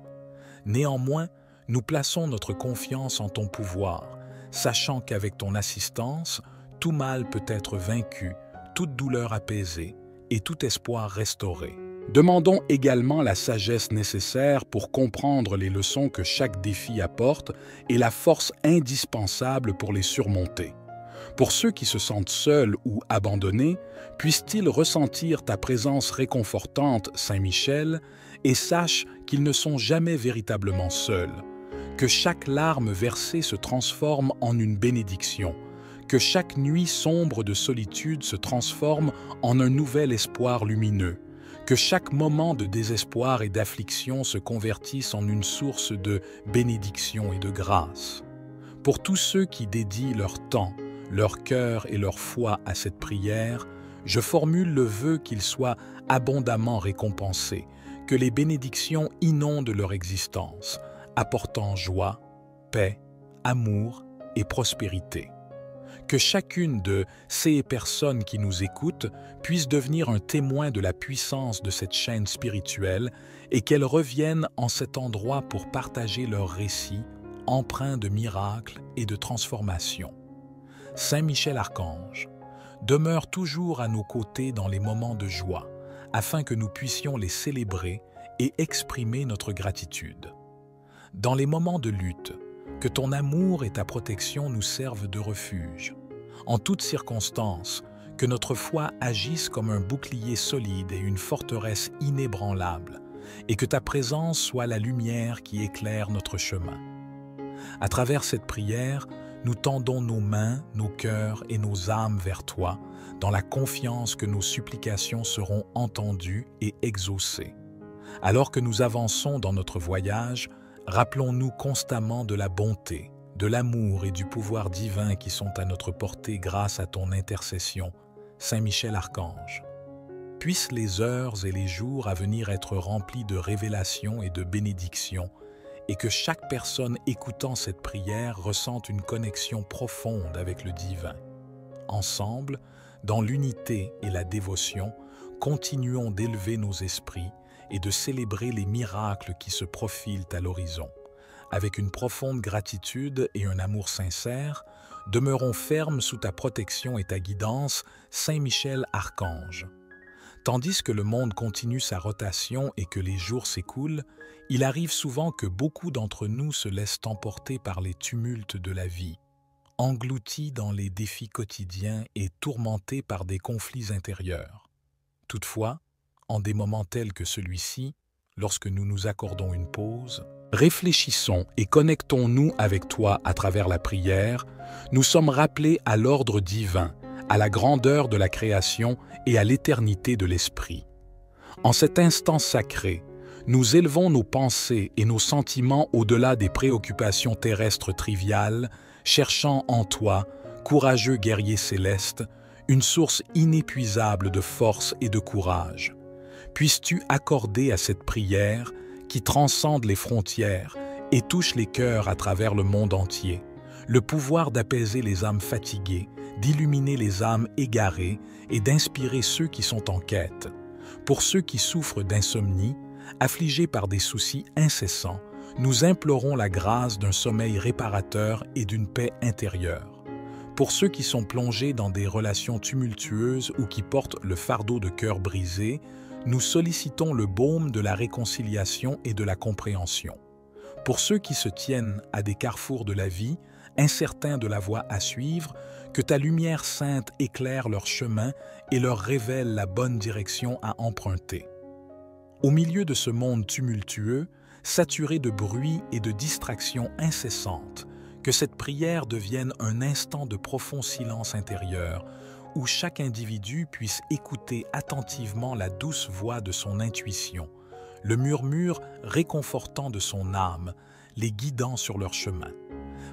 Néanmoins, nous plaçons notre confiance en ton pouvoir, sachant qu'avec ton assistance, tout mal peut être vaincu, toute douleur apaisée et tout espoir restauré. Demandons également la sagesse nécessaire pour comprendre les leçons que chaque défi apporte et la force indispensable pour les surmonter. Pour ceux qui se sentent seuls ou abandonnés, puissent-ils ressentir ta présence réconfortante, Saint Michel, et sache qu'ils ne sont jamais véritablement seuls. Que chaque larme versée se transforme en une bénédiction, que chaque nuit sombre de solitude se transforme en un nouvel espoir lumineux, que chaque moment de désespoir et d'affliction se convertisse en une source de bénédiction et de grâce. Pour tous ceux qui dédient leur temps, leur cœur et leur foi à cette prière, je formule le vœu qu'ils soient abondamment récompensés, que les bénédictions inondent leur existence, apportant joie, paix, amour et prospérité. Que chacune de ces personnes qui nous écoutent puisse devenir un témoin de la puissance de cette chaîne spirituelle et qu'elles reviennent en cet endroit pour partager leurs récits empreints de miracles et de transformations. Saint Michel Archange, demeure toujours à nos côtés dans les moments de joie, afin que nous puissions les célébrer et exprimer notre gratitude. Dans les moments de lutte, Que ton amour et ta protection nous servent de refuge. En toutes circonstances, que notre foi agisse comme un bouclier solide et une forteresse inébranlable, et que ta présence soit la lumière qui éclaire notre chemin. À travers cette prière, nous tendons nos mains, nos cœurs et nos âmes vers toi, dans la confiance que nos supplications seront entendues et exaucées. Alors que nous avançons dans notre voyage, rappelons-nous constamment de la bonté, de l'amour et du pouvoir divin qui sont à notre portée grâce à ton intercession, Saint Michel Archange. Puissent les heures et les jours à venir être remplis de révélations et de bénédictions, et que chaque personne écoutant cette prière ressente une connexion profonde avec le divin. Ensemble, dans l'unité et la dévotion, continuons d'élever nos esprits et de célébrer les miracles qui se profilent à l'horizon. Avec une profonde gratitude et un amour sincère, demeurons fermes sous ta protection et ta guidance, Saint Michel Archange. Tandis que le monde continue sa rotation et que les jours s'écoulent, il arrive souvent que beaucoup d'entre nous se laissent emporter par les tumultes de la vie, engloutis dans les défis quotidiens et tourmentés par des conflits intérieurs. Toutefois, en des moments tels que celui-ci, lorsque nous nous accordons une pause, réfléchissons et connectons-nous avec toi à travers la prière, nous sommes rappelés à l'ordre divin, à la grandeur de la création et à l'éternité de l'esprit. En cet instant sacré, nous élevons nos pensées et nos sentiments au-delà des préoccupations terrestres triviales, cherchant en toi, courageux guerrier céleste, une source inépuisable de force et de courage. Puisses-tu accorder à cette prière, qui transcende les frontières et touche les cœurs à travers le monde entier, le pouvoir d'apaiser les âmes fatiguées, d'illuminer les âmes égarées et d'inspirer ceux qui sont en quête. Pour ceux qui souffrent d'insomnie, affligés par des soucis incessants, nous implorons la grâce d'un sommeil réparateur et d'une paix intérieure. Pour ceux qui sont plongés dans des relations tumultueuses ou qui portent le fardeau de cœur brisé, nous sollicitons le baume de la réconciliation et de la compréhension. Pour ceux qui se tiennent à des carrefours de la vie, incertains de la voie à suivre, que ta lumière sainte éclaire leur chemin et leur révèle la bonne direction à emprunter. Au milieu de ce monde tumultueux, saturé de bruit et de distractions incessantes, que cette prière devienne un instant de profond silence intérieur, où chaque individu puisse écouter attentivement la douce voix de son intuition, le murmure réconfortant de son âme, les guidant sur leur chemin.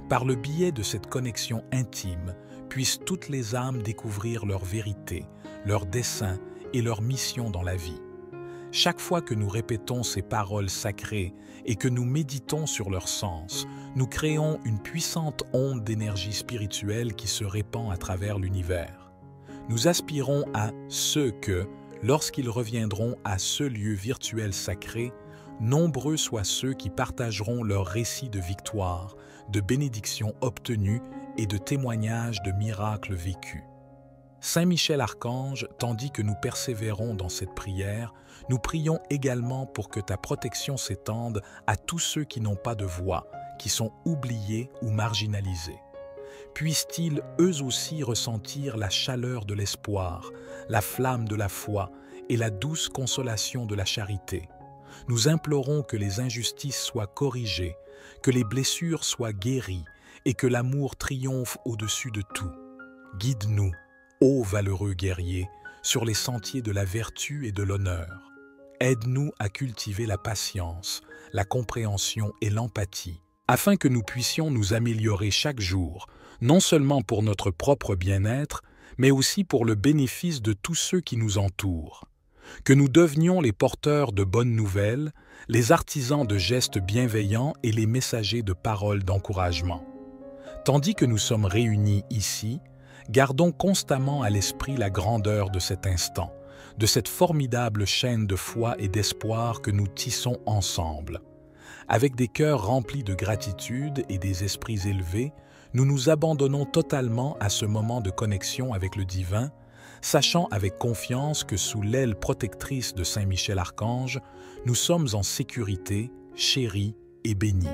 Par le biais de cette connexion intime, puissent toutes les âmes découvrir leur vérité, leur dessein et leur mission dans la vie. Chaque fois que nous répétons ces paroles sacrées et que nous méditons sur leur sens, nous créons une puissante onde d'énergie spirituelle qui se répand à travers l'univers. Nous aspirons à ce que, lorsqu'ils reviendront à ce lieu virtuel sacré, nombreux soient ceux qui partageront leurs récits de victoire, de bénédictions obtenues et de témoignages de miracles vécus. Saint Michel Archange, tandis que nous persévérons dans cette prière, nous prions également pour que ta protection s'étende à tous ceux qui n'ont pas de voix, qui sont oubliés ou marginalisés. Puissent-ils eux aussi ressentir la chaleur de l'espoir, la flamme de la foi et la douce consolation de la charité. Nous implorons que les injustices soient corrigées, que les blessures soient guéries et que l'amour triomphe au-dessus de tout. Guide-nous, ô valeureux guerrier, sur les sentiers de la vertu et de l'honneur. Aide-nous à cultiver la patience, la compréhension et l'empathie, afin que nous puissions nous améliorer chaque jour, non seulement pour notre propre bien-être, mais aussi pour le bénéfice de tous ceux qui nous entourent. Que nous devenions les porteurs de bonnes nouvelles, les artisans de gestes bienveillants et les messagers de paroles d'encouragement. Tandis que nous sommes réunis ici, gardons constamment à l'esprit la grandeur de cet instant, de cette formidable chaîne de foi et d'espoir que nous tissons ensemble. Avec des cœurs remplis de gratitude et des esprits élevés, nous nous abandonnons totalement à ce moment de connexion avec le divin, sachant avec confiance que sous l'aile protectrice de Saint Michel Archange, nous sommes en sécurité, chéris et bénis,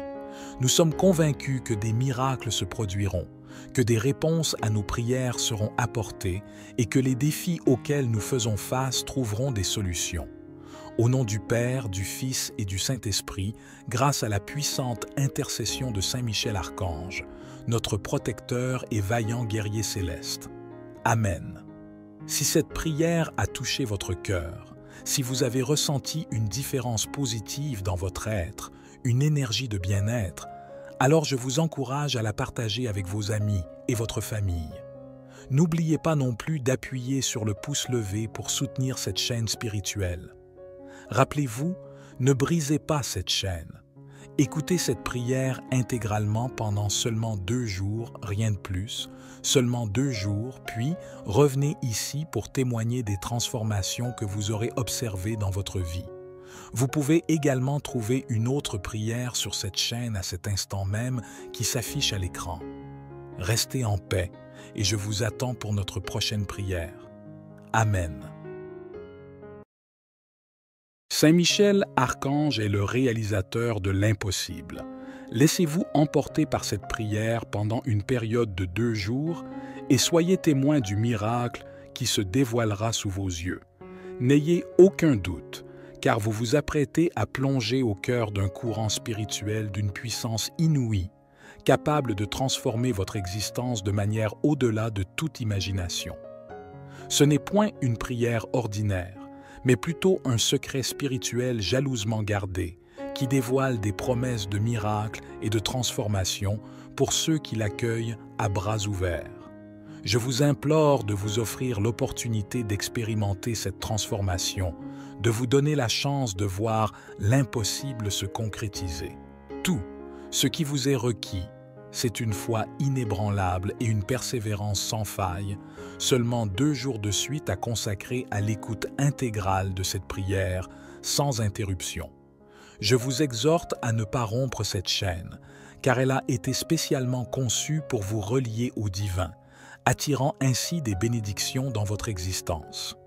Nous sommes convaincus que des miracles se produiront, que des réponses à nos prières seront apportées et que les défis auxquels nous faisons face trouveront des solutions. Au nom du Père, du Fils et du Saint-Esprit, grâce à la puissante intercession de Saint Michel Archange, notre protecteur et vaillant guerrier céleste. Amen. Si cette prière a touché votre cœur, si vous avez ressenti une différence positive dans votre être, une énergie de bien-être, alors je vous encourage à la partager avec vos amis et votre famille. N'oubliez pas non plus d'appuyer sur le pouce levé pour soutenir cette chaîne spirituelle. Rappelez-vous, ne brisez pas cette chaîne. Écoutez cette prière intégralement pendant seulement 2 jours, rien de plus, seulement 2 jours, puis revenez ici pour témoigner des transformations que vous aurez observées dans votre vie. Vous pouvez également trouver une autre prière sur cette chaîne à cet instant même qui s'affiche à l'écran. Restez en paix et je vous attends pour notre prochaine prière. Amen. Saint Michel Archange est le réalisateur de l'impossible. Laissez-vous emporter par cette prière pendant une période de 2 jours et soyez témoin du miracle qui se dévoilera sous vos yeux. N'ayez aucun doute, car vous vous apprêtez à plonger au cœur d'un courant spirituel d'une puissance inouïe, capable de transformer votre existence de manière au-delà de toute imagination. Ce n'est point une prière ordinaire, mais plutôt un secret spirituel jalousement gardé, qui dévoile des promesses de miracles et de transformation pour ceux qui l'accueillent à bras ouverts. Je vous implore de vous offrir l'opportunité d'expérimenter cette transformation, de vous donner la chance de voir l'impossible se concrétiser. Tout ce qui vous est requis, c'est une foi inébranlable et une persévérance sans faille, seulement 2 jours de suite à consacrer à l'écoute intégrale de cette prière, sans interruption. Je vous exhorte à ne pas rompre cette chaîne, car elle a été spécialement conçue pour vous relier au divin, attirant ainsi des bénédictions dans votre existence.